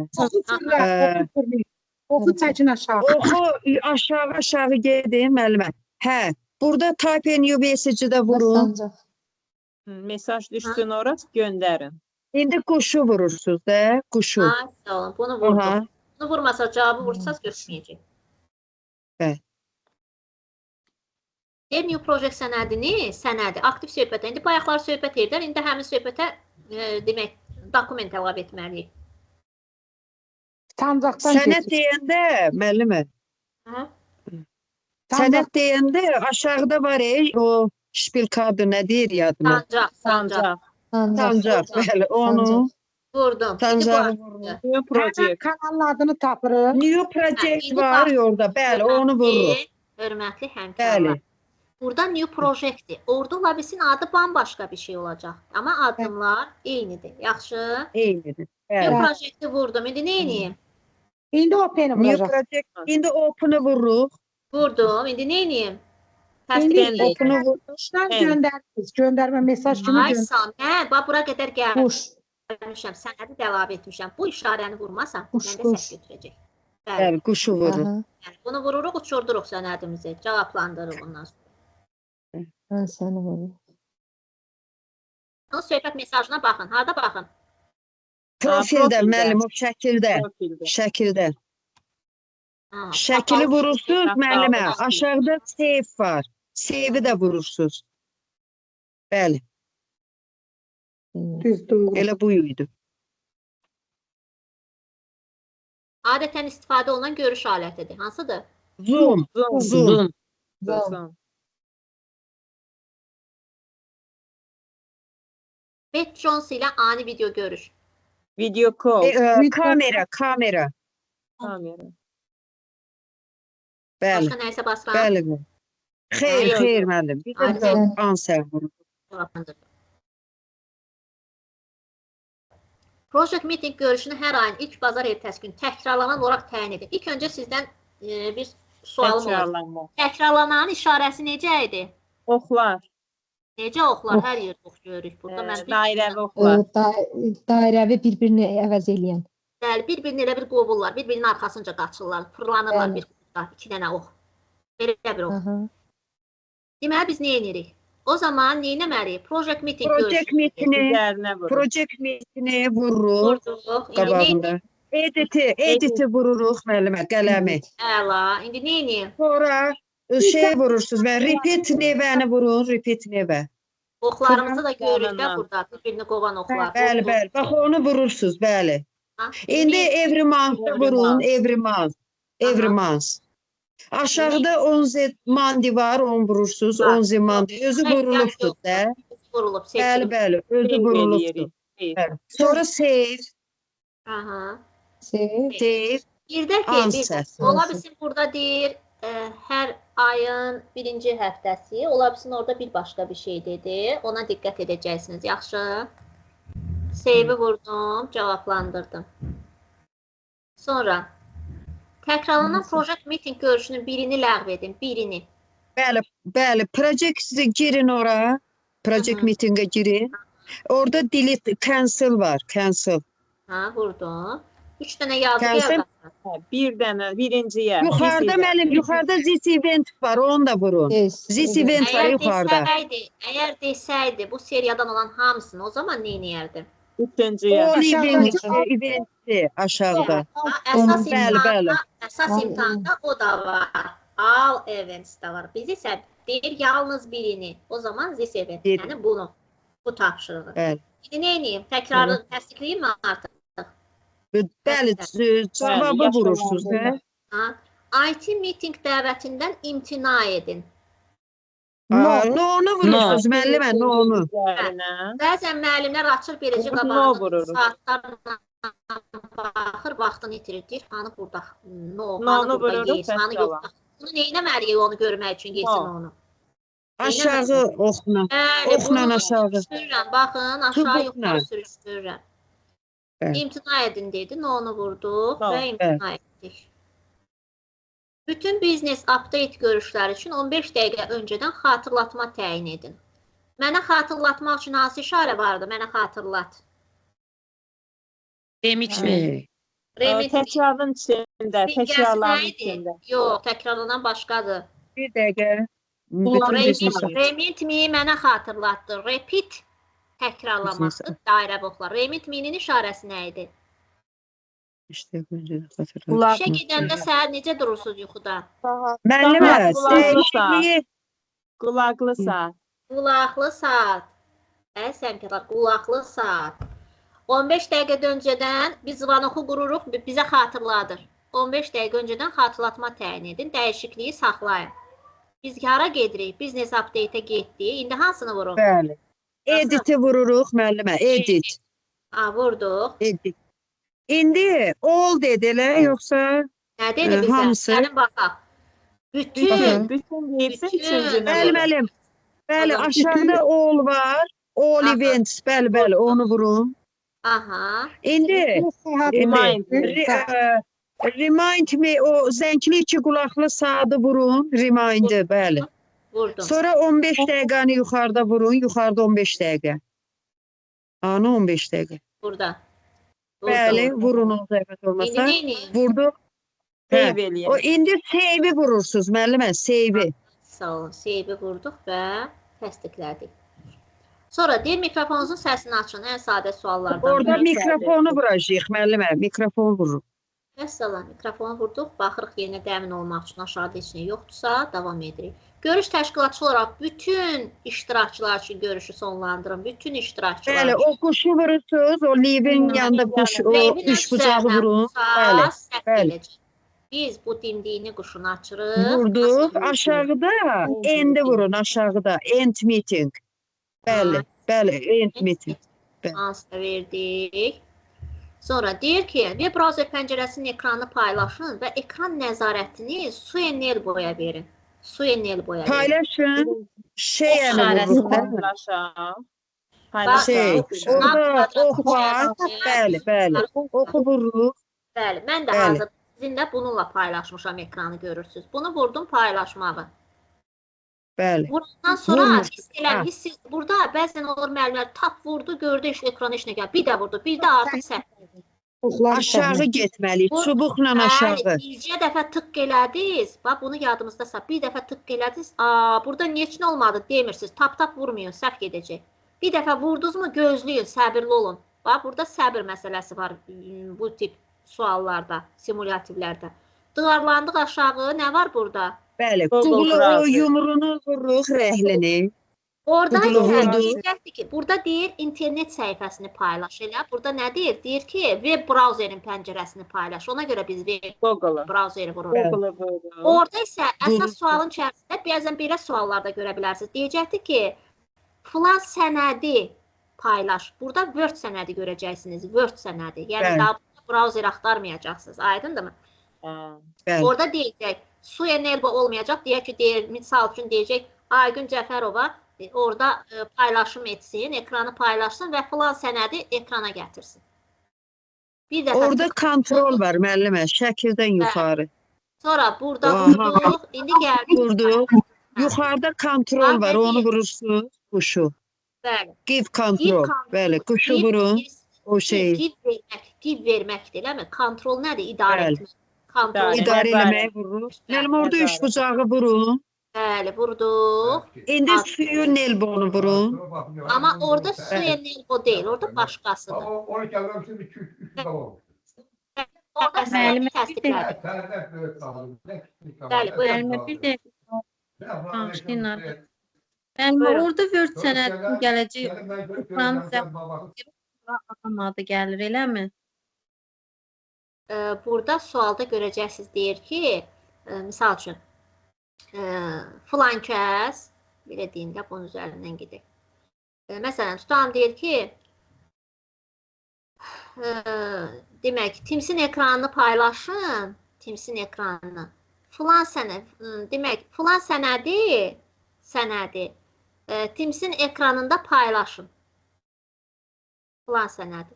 Speaker 5: Oxu çəkin aşağı.
Speaker 3: Oxu aşağı gedin müəllimə. Hə, burada type a new message-də vurun.
Speaker 2: Sancaq.
Speaker 4: Mesaj düşsün ora göndərin.
Speaker 3: İndi quşu vurursunuz da, quşu.
Speaker 1: Ay, sağ olun. Bunu vurdum.
Speaker 3: Aha.
Speaker 1: Bunu vurmasa, cavabı vursaz götürməyəcək.
Speaker 3: Bəli.
Speaker 1: New project sənədi, aktiv söhbətə. İndi bayaqlar söhbət edirlər. İndi həmin söhbətə demək, dokument əlavə etməliyik.
Speaker 5: Sancaqdan
Speaker 3: Sənət deyəndə, müəllimə,
Speaker 1: Hə?
Speaker 3: sənət deyəndə aşağıda var o şpilka adı nə deyir yadıma?
Speaker 1: Sancaq.
Speaker 4: Sancaq.
Speaker 3: Sancaq, bəli, onu
Speaker 1: Vurdum.
Speaker 3: sancağı vurun.
Speaker 4: New project.
Speaker 5: Kanalın adını tapırıq.
Speaker 3: New project var orada, bəli, onu vururuq.
Speaker 1: Hörmətli həmkarlar.
Speaker 3: Bəli.
Speaker 1: Burada new projectdir. Orada labisin adı bambaşqa bir şey olacaq. Amma addımlar eynidir. Yaxşı?
Speaker 3: Eynidir.
Speaker 1: New
Speaker 3: Bəli.
Speaker 1: projecti vurdum. İndi nə edeyim?
Speaker 5: İndi open
Speaker 3: New
Speaker 5: vuracaq.
Speaker 3: project, indi open-ı vururuq.
Speaker 1: Vurdum. İndi nə edeyim? Təsdiq
Speaker 5: İndi
Speaker 1: edeyim.
Speaker 3: Open-ı vururuq.
Speaker 5: Quşdan
Speaker 4: Evet.
Speaker 5: göndərdiniz. Göndərmə mesaj kimi
Speaker 1: Ay
Speaker 5: göndər.
Speaker 1: sağ ol. Hə, bax bura qədər
Speaker 2: Quş.
Speaker 1: gəlmişəm. Sənədi də əlavə etmişəm. Bu işarəni vurmasam,
Speaker 2: Quş,
Speaker 1: məndə
Speaker 2: quş.
Speaker 1: səs götürəcək. Bəli.
Speaker 3: Bəli, quşu vururuq.
Speaker 2: Aha.
Speaker 1: Yəni, bunu vururuq, uçurduruq sənədimizi. Cavablandırırıq ondan sonra.
Speaker 2: Mən səni vururum.
Speaker 1: O söhbət mesajına baxın. Harda baxın?
Speaker 3: Profildə,
Speaker 4: profildə.
Speaker 3: müəllim, o şəkildə.
Speaker 4: Profildə.
Speaker 3: Şəkildə.
Speaker 1: Ha,
Speaker 3: Şəkili vurursunuz
Speaker 4: Aşağı,
Speaker 3: müəllimə.
Speaker 1: aşağı.
Speaker 3: Aşağıda save var. Save-i də vurursunuz. Bəli,
Speaker 5: Düz doğru.
Speaker 3: elə bu idi.
Speaker 1: Adətən istifadə olunan görüş alətidir. Hansıdır?
Speaker 3: Zoom.
Speaker 4: Zoom.
Speaker 3: Zoom.
Speaker 4: Zoom.
Speaker 1: Beth Jones ilə ani video görüş.
Speaker 4: Video call.
Speaker 3: Kamera.
Speaker 4: Kamera.
Speaker 3: Bəli.
Speaker 1: Başqa nəysə basıram.
Speaker 3: Bəli. Xeyr,
Speaker 4: Yox,
Speaker 3: xeyr
Speaker 4: yox.
Speaker 3: müəllim. Bir
Speaker 1: Aydın.
Speaker 3: də answer vurun.
Speaker 1: Project meeting görüşünü hər ayın ilk bazar ertəsi gün təkrarlanan olaraq təyin edin. İlk öncə sizdən bir sualım olur.
Speaker 4: Təkrarlanma.
Speaker 1: Təkrarlanan işarəsi necə idi?
Speaker 4: Oxlar.
Speaker 1: Necə oxlar? Hər yerdə ox görürük burada. Mən
Speaker 4: Dairəvi oxlar.
Speaker 2: Dairəvi bir-birini əvəz eləyən.
Speaker 1: bir-birini elə bir qovurlar, bir-birinin arxasınca qaçırlar, fırlanırlar
Speaker 2: Bəli.
Speaker 1: bir qutda, 2 dənə ox. Belə bir ox.
Speaker 2: Aha.
Speaker 1: Deməli biz nə edirik? O zaman nə etməliyik? Project meeting
Speaker 3: Project meeting-ini
Speaker 4: Üzərinə vurur.
Speaker 3: Project meeting-ini vururuq
Speaker 1: vurduq.
Speaker 3: qabağında. Editi vururuq müəllimə, qələmi.
Speaker 1: Əla. İndi nə edeyim?
Speaker 3: Sonra şey vurursunuz və repeat nevəni vurun, repeat nevə.
Speaker 1: Oxlarımızı da görürük də
Speaker 4: Ondan.
Speaker 1: burada. Bir-birini qovan oxlar.
Speaker 3: Bəli, bəli. Bax onu vurursunuz, bəli.
Speaker 1: Ha,
Speaker 3: İndi every month
Speaker 4: Every
Speaker 3: vurun,
Speaker 4: month.
Speaker 3: every month. Every
Speaker 1: Aha.
Speaker 3: month. Aşağıda 10 mandi var, onu vurursunuz,
Speaker 1: Var.
Speaker 3: 10 mandi. Özü vurulubdur da.
Speaker 1: vurulub,
Speaker 3: Bəli,
Speaker 1: seçilib.
Speaker 3: bəli, özü
Speaker 4: Save
Speaker 3: vurulubdur.
Speaker 4: eləyirik. Save.
Speaker 3: Bəli. Sonra save,
Speaker 1: Aha.
Speaker 2: Save.
Speaker 3: save.
Speaker 1: Bir də ki,
Speaker 3: Answer.
Speaker 1: ola bilsin burada deyir, hər ayın birinci həftəsi, ola bilsin orada bir başqa bir şey dedi. Ona diqqət edəcəksiniz, yaxşı? Save-i vurdum, cavablandırdım. Sonra, təkrarlanan project meeting görüşünün birini ləğv edin, birini.
Speaker 3: Bəli, bəli. Project girin ora. Project
Speaker 1: Hı hı.
Speaker 3: meetingə girin. Orada delete, cancel var, cancel.
Speaker 1: Ha, vurdum. 3 dənə yazı
Speaker 3: Cancel.
Speaker 1: yazdım.
Speaker 4: Bir dənə birinciyə.
Speaker 3: Yuxarıda
Speaker 4: This is-
Speaker 3: müəllim, yuxarıda this event var, onu da vurun.
Speaker 2: Yes.
Speaker 3: This event var yuxarıda.
Speaker 1: Əgər desəydi bu seriyadan olan hamısını, o zaman nə edərdim?
Speaker 4: Üçüncüyə.
Speaker 3: All
Speaker 5: Aşağıda.
Speaker 3: eventi aşağıda.
Speaker 1: Əsas
Speaker 3: Bəli, bəli.
Speaker 1: imtahanda, əsas imtahanda o da var. All events da var. Biz isə deyir yalnız birini. O zaman this event.
Speaker 3: Bir.
Speaker 1: Yəni bunu, bu tapşırığı.
Speaker 3: Bəli.
Speaker 1: İndi nə edeyim? Təkrarı təsdiqləyim mi artıq?
Speaker 3: Bəli, cavabı
Speaker 4: Bəli,
Speaker 3: vurursunuz.
Speaker 4: yaşanan
Speaker 3: Hə?
Speaker 1: Ha? IT meeting dəvətindən imtina edin.
Speaker 3: No-nu vurursunuz müəllimə, no-nu.
Speaker 4: Üzərinə.
Speaker 1: Bəzən müəllimlər açır beləcə
Speaker 4: No
Speaker 1: qabağında
Speaker 4: vururuq.
Speaker 1: saatlarla baxır, vaxtını itirir. Deyir, hanı burada? No,
Speaker 4: No-nu
Speaker 1: hanı burada
Speaker 4: vururuq,
Speaker 1: yes, hanı
Speaker 4: bəs
Speaker 1: yox.
Speaker 4: cavab.
Speaker 1: Bunu nə etməliyik onu görmək üçün yesin
Speaker 4: No.
Speaker 1: onu?
Speaker 3: Aşağı oxla.
Speaker 1: Bəli,
Speaker 3: Oxla
Speaker 1: bunu
Speaker 3: aşağı.
Speaker 1: sürürəm. Baxın, aşağı
Speaker 3: Çubuqla.
Speaker 1: yuxarı sürüşdürürəm.
Speaker 3: Bəli.
Speaker 1: İmtina edin dedi, no-nu vurduq
Speaker 4: No,
Speaker 1: və imtina etdik. Bütün biznes update görüşləri üçün 15 dəqiqə öncədən xatırlatma təyin edin. Mənə xatırlatmaq üçün hansı işarə vardı? Mənə xatırlat.
Speaker 5: Remit mi?
Speaker 3: Hey.
Speaker 1: Remit
Speaker 4: Təkrarın içində, təkrarların içində.
Speaker 1: Yox, təkrarlanan başqadır.
Speaker 3: Bir dəqiqə. Bütün biznes
Speaker 1: Remit mi mənə xatırlatdı. Repeat təkrarlamaqdır. Dairə oxlar. Remit me'nin işarəsi nə idi?
Speaker 3: işte xatırladım.
Speaker 4: Qulaq
Speaker 1: İşə gedəndə səhər necə durursunuz yuxuda?
Speaker 3: Müəllimə,
Speaker 4: Qulaqlı
Speaker 3: dəyişikliyi
Speaker 4: Qulaqlı saat.
Speaker 1: Qulaqlı saat. Səmkələr, qulaqlı saat. 15 dəqiqə öncədən biz zvanoku qururuq, bizə xatırladır. 15 dəqiqə öncədən xatırlatma təyin edin, dəyişikliyi saxlayın. Biz hara gedirik? Biznes update-ə getdik. İndi hansını vuruq?
Speaker 3: bəli. Editi vururuq müəllimə, edit.
Speaker 1: Vurduq.
Speaker 3: Edit. İndi all dedilər yoxsa
Speaker 1: Nə dedi bizə?
Speaker 3: hamısı?
Speaker 1: Gəlin baxaq. Bütün.
Speaker 3: Baxın.
Speaker 4: Bütün deyirsən
Speaker 1: Bütün.
Speaker 4: üçüncünə.
Speaker 3: Bəli,
Speaker 4: vurur.
Speaker 3: müəllim. Bəli,
Speaker 1: Tamam.
Speaker 3: aşağıda all var. All
Speaker 1: Aha.
Speaker 3: events, bəli, onu vurun.
Speaker 1: Aha.
Speaker 3: İndi
Speaker 4: Remind.
Speaker 3: remind me, o zəngli iki qulaqlı saatı vurun, remind-i, bəli.
Speaker 1: Vurdum.
Speaker 3: Sonra 15 dəqiqəni yuxarıda vurun, yuxarıda 15 dəqiqə. Ana 15 dəqiqə.
Speaker 1: Burada.
Speaker 3: Bəli, vurun o zəhmət
Speaker 1: İndi
Speaker 3: olmasa.
Speaker 1: neyini?
Speaker 3: Vurduq.
Speaker 4: Save
Speaker 3: O
Speaker 4: eləyək.
Speaker 3: indi save-i vurursunuz müəllimə, save-i.
Speaker 1: Sağ olun. Save-i vurduq və təsdiqlədik. Sonra deyir mikrofonunuzun səsini açın. Ən sadə suallardan.
Speaker 3: Orada
Speaker 4: Biri.
Speaker 3: mikrofonu vuracağıq müəllimə, mikrofon vurur.
Speaker 1: Məsələn, mikrofonu vurduq, baxırıq yenə dəmin olmaq üçün aşağıda heç nə yoxdursa, davam edirik. Görüş təşkilatçı olaraq bütün iştirakçılar üçün görüşü sonlandırın. Bütün iştirakçılar.
Speaker 3: Bəli, o quşu vurursunuz, o leave-in yanında quş, o üç bucağı vurun. Bəli, bəli.
Speaker 1: Biz bu dimdiyini quşunu açırıq.
Speaker 3: Vurduq. Aşağıda endi vurun, aşağıda. End meeting. Bəli, bəli, end meeting. Bəli.
Speaker 1: hansısa verdik. Sonra deyir ki, web browser pəncərəsinin ekranını paylaşın və ekran nəzarətini Suenelboya verin. Suenelboya verin.
Speaker 3: Paylaşın. Şey yəni
Speaker 4: İşarəsini
Speaker 3: vuruq, değil mi?
Speaker 4: paylaşaq.
Speaker 1: Bax,
Speaker 3: Şey,
Speaker 1: oxu-
Speaker 3: orada
Speaker 1: Quadrat
Speaker 3: ox var.
Speaker 1: içərisində-
Speaker 3: Bəli, bəli. Oxu vururuq.
Speaker 1: Bəli, mən də
Speaker 3: Bəli.
Speaker 1: hazır sizinlə bununla paylaşmışam ekranı görürsüz. Bunu vurdum paylaşmağı.
Speaker 3: Bəli.
Speaker 1: Bundan sonra
Speaker 3: Vurmuş.
Speaker 1: hisslər, burada bəzən olur müəllimlər tap vurdu, gördü ekrana heç nə gəl. Bir də vurdu, bir də artıq səhv.
Speaker 5: Oxlar
Speaker 3: Aşağı getməliyik.
Speaker 1: Bu-
Speaker 3: Çubuqla aşağı.
Speaker 1: Bircə dəfə tık elədiniz. Bax bunu yadımızda saxlayın. Bir dəfə tık elədiniz. Burada neçə olmadı demirsiniz. Tap vurmayın, səhv gedəcək. Bir dəfə vurdunuzmu gözləyin, səbirli olun. Bax burada səbir məsələsi var bu tip suallarda, simulyativlərdə. Dığarlandıq aşağı, nə var burada?
Speaker 3: Bəli.
Speaker 4: Google
Speaker 3: Google o
Speaker 4: browser.
Speaker 3: yumruğunu vururuq rəhlini.
Speaker 1: Orada
Speaker 3: Google
Speaker 1: isə
Speaker 3: vurdu.
Speaker 1: deyəcəkdir ki, burada deyir internet səhifəsini paylaş elə. Burada nə deyir? Deyir ki, web browserin pəncərəsini paylaş. Ona görə biz web
Speaker 4: Google.
Speaker 1: browseri vururuq.
Speaker 4: Google vururuq.
Speaker 1: Orada isə əsas
Speaker 3: Vurursun.
Speaker 1: sualın içərisində bəzən belə suallarda görə bilərsiniz. Deyəcəkdir ki, filan sənədi paylaş. Burada Word sənədi görəcəksiniz. Word sənədi. Yəni
Speaker 3: Bəli.
Speaker 1: daha browser axtarmayacaqsınız. Aydındırmı?
Speaker 4: Hə.
Speaker 3: Bəli.
Speaker 1: Orada deyəcək, Suenelbo olmayacaq. Deyək ki, misal üçün deyəcək, Aygün Cəfərova orada paylaşım etsin, ekranı paylaşsın və filan sənədi ekrana gətirsin. Bir dəfə
Speaker 3: Orada kontrol var müəllimə, şəkildən yuxarı.
Speaker 1: sonra burada
Speaker 3: Aha.
Speaker 1: vurduq. İndi gəldik.
Speaker 3: Vurduq. Yuxarıda kontrol var, onu vurursunuz. Quşu.
Speaker 1: Bəli.
Speaker 3: Give control. Bəli, quşu vurun. O şey.
Speaker 1: Give verməkdir, eləmi? Kontrol nədir? İdarə
Speaker 3: Bəli.
Speaker 1: etmək. Kontrol.
Speaker 4: Bəli.
Speaker 3: İdarə
Speaker 4: Nəzarət.
Speaker 3: eləməyi vurur. Müəllim orada üç
Speaker 4: Nəzarət.
Speaker 3: bucağı vurun.
Speaker 1: Bəli, vurduq.
Speaker 3: İndi suyu nelbonu vurun.
Speaker 1: Amma orada Suenelbo deyil, orada başqasıdır.
Speaker 6: Onu gəlmişdim 2-3 tamam.
Speaker 1: Orada
Speaker 7: Müəllimə,
Speaker 1: sənədi təsdiqlədik. Bəli, buyurun.
Speaker 7: Müəllimə bir də bağışlayın artıq.
Speaker 1: Buyurun.
Speaker 7: Müəllimə orada Word sənədinin gələcək ekran adam adı gəlir, eləmi?
Speaker 1: Burada sualda görəcəksiniz deyir ki, misal üçün filan kəs belə deyim də bunun üzərindən gedək. Məsələn, tutan deyir ki, demək, Teams-in ekranını paylaşın, Teams-in ekranını. Filan sənəd, demək, filan sənədi Teams-in ekranında paylaşın. Filan sənədi.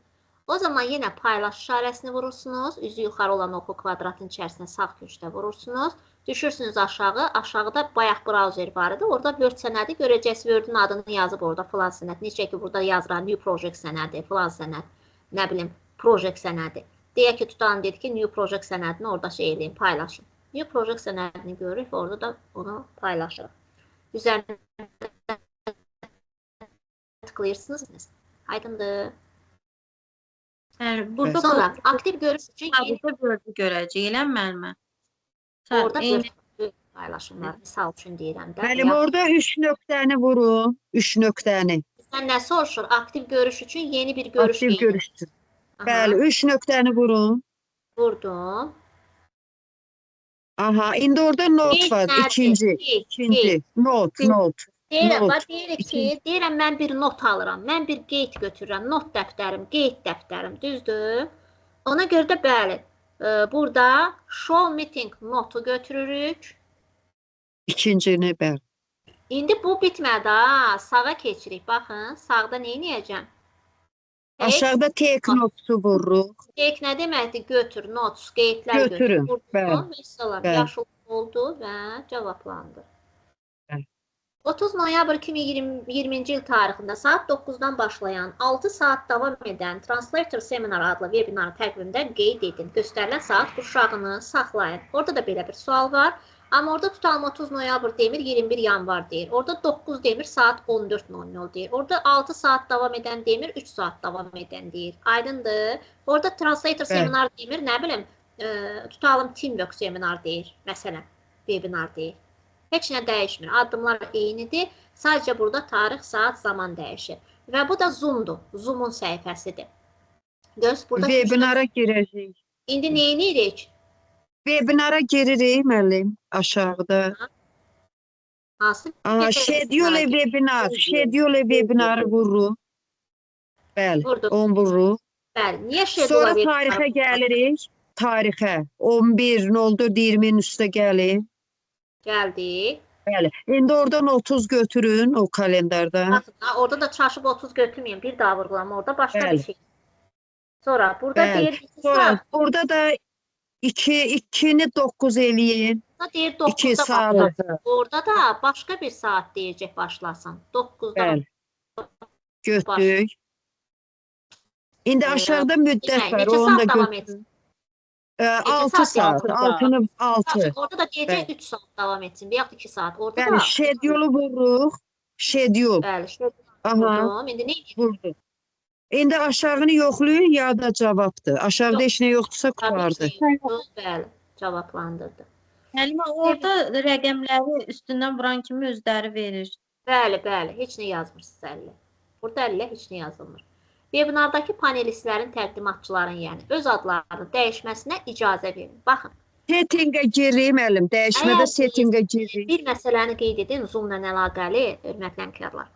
Speaker 1: O zaman yenə paylaş işarəsini vurursunuz. Üzü yuxarı olan oxu kvadratın içərisinə sağ köşkdə vurursunuz. Düşürsünüz aşağı. Aşağıda bayaq browser var idi. Orada Word sənədi görəcəksiniz. Word-ün adını yazıb orada filan sənəd. Necə ki, burada yazılan New Project sənədi, filan sənəd, nə bilim, Project sənədi. Deyək ki, tutan dedi ki, New Project sənədini orada şey edin, paylaşın. New Project sənədini görürük və orada da onu paylaşırıq. Üzərinə tıklayırsınız. Aydındır.
Speaker 7: Yəni burada
Speaker 1: Sonra aktiv görüş üçün yeni
Speaker 7: burada Word-ü görəcək, eləmi müəllimə?
Speaker 1: orada
Speaker 7: Eyni
Speaker 1: bir paylaşımlar, misal üçün deyirəm də.
Speaker 3: Müəllim orada 3 nöqtəni vurun. 3 nöqtəni.
Speaker 1: Sən nə soruşur? Aktiv görüş üçün yeni bir görüş.
Speaker 3: Aktiv
Speaker 1: yeni.
Speaker 3: görüşdür.
Speaker 1: Aha,
Speaker 3: Bəli, 3 nöqtəni vurun.
Speaker 1: Vurdum.
Speaker 3: Aha, indi orada not
Speaker 1: Qeyd
Speaker 3: var.
Speaker 1: nədir?
Speaker 3: İkinci.
Speaker 1: Qeyd,
Speaker 3: İkinci.
Speaker 1: qeyd.
Speaker 3: Not.
Speaker 1: Deyirəm,
Speaker 3: Not.
Speaker 1: bax deyirik ki, deyirəm mən bir not alıram. Mən bir qeyd götürürəm. Not dəftərim, qeyd dəftərim, düzdür? Ona görə də bəli, burada show meeting notu götürürük.
Speaker 3: İkincini bəli.
Speaker 1: İndi bu bitmədi ha. Sağa keçirik. Baxın, sağda nə edəcəm?
Speaker 3: Aşağıda take notu vururuq.
Speaker 1: Qeyd nə deməkdir? Götür, notes, qeydlər
Speaker 3: Götürün,
Speaker 1: götür.
Speaker 3: bəli,
Speaker 1: Vurdum, mesela
Speaker 3: bəli.
Speaker 1: yaşıl oldu və cavablandı.
Speaker 3: Bəli.
Speaker 1: 30 noyabr 2020-ci il tarixində saat 9-dan başlayan 6 saat davam edən Translator Seminar adlı webinar təqvimdə qeyd edin. Göstərilən saat qurşağını saxlayın. Orada da belə bir sual var. Amma orada tutalım 30 noyabr demir, 21 yanvar deyir. Orada 9 demir, saat 14:00 deyir. Orada 6 saat davam edən demir, 3 saat davam edən deyir. Aydındır. Orada Translator Seminar demir, nə bilim, tutalım Teamwork Seminar deyir. Məsələn, webinar deyir. Heç nə dəyişmir. Addımlar eynidir. Sadəcə burada tarix, saat, zaman dəyişir. Və bu da Zoom-dur. Zoom-un səhifəsidir. Göz, burada
Speaker 3: Webinara girəcəyik.
Speaker 1: İndi nə edirik?
Speaker 3: Webinara giririk müəllim aşağıda.
Speaker 1: Hansı?
Speaker 3: Aha, schedule webinar. Schedule webinarı vurun. Bəli,
Speaker 1: Vurduq.
Speaker 3: 10 vururuq.
Speaker 1: Bəli. Niyə şedula
Speaker 3: Sonra
Speaker 1: verir?
Speaker 3: tarixə gəlirik. Tarixə 11.04.20-nin üstə gəlin.
Speaker 1: Gəldik.
Speaker 3: Bəli. İndi oradan 30 götürün o kalendardan.
Speaker 1: Baxın, orada da çaşıb 30 götürməyin. Bir daha vurğulam. Orada başqa bir
Speaker 3: Bəli.
Speaker 1: şey. Sonra burada
Speaker 3: Bəli.
Speaker 1: deyir 2
Speaker 3: Sonra
Speaker 1: saat.
Speaker 3: burada da 2'ni 9 eləyin.
Speaker 1: Burada deyir
Speaker 3: 2
Speaker 1: 9'da
Speaker 3: saat.
Speaker 1: başlasın. Orada da başqa bir saat deyəcək başlasın. 9'da
Speaker 3: Bəli. Götdük. İndi aşağıda müddət var.
Speaker 1: Neçə
Speaker 3: Onu da
Speaker 1: saat davam
Speaker 3: götürün.
Speaker 1: etsin?
Speaker 3: 6 saat.
Speaker 4: Altıda.
Speaker 3: 6'nı 6.
Speaker 1: Orada da deyəcək
Speaker 3: Bəli.
Speaker 1: 3 saat davam etsin. Bir yaxud 2 saat. Orada
Speaker 3: Bəli,
Speaker 1: da.
Speaker 3: şedyulu vururuq. Şedyul.
Speaker 1: Bəli, şedul
Speaker 3: Aha,
Speaker 1: vurdum. İndi nə edir?
Speaker 3: vurdu. İndi aşağını yoxlayın, ya da cavabdır. Aşağıda heç nə yoxdursa qutardı.
Speaker 1: Bəli, cavablandırdı.
Speaker 7: Müəllimə, orada rəqəmləri üstündən vuran kimi özləri verir.
Speaker 1: Bəli, bəli. Heç nə yazmırsınız əllə. Burada əllə heç nə yazılmır. Webinardakı panelistlərin, təqdimatçıların, yəni öz adlarını dəyişməsinə icazə verin. Baxın,
Speaker 3: Settingə girim əlim. Dəyişmədə
Speaker 1: Əgər
Speaker 3: settingə girim.
Speaker 1: bir məsələni qeyd edin, Zoom-la əlaqəli, hörmətli həmkarlar.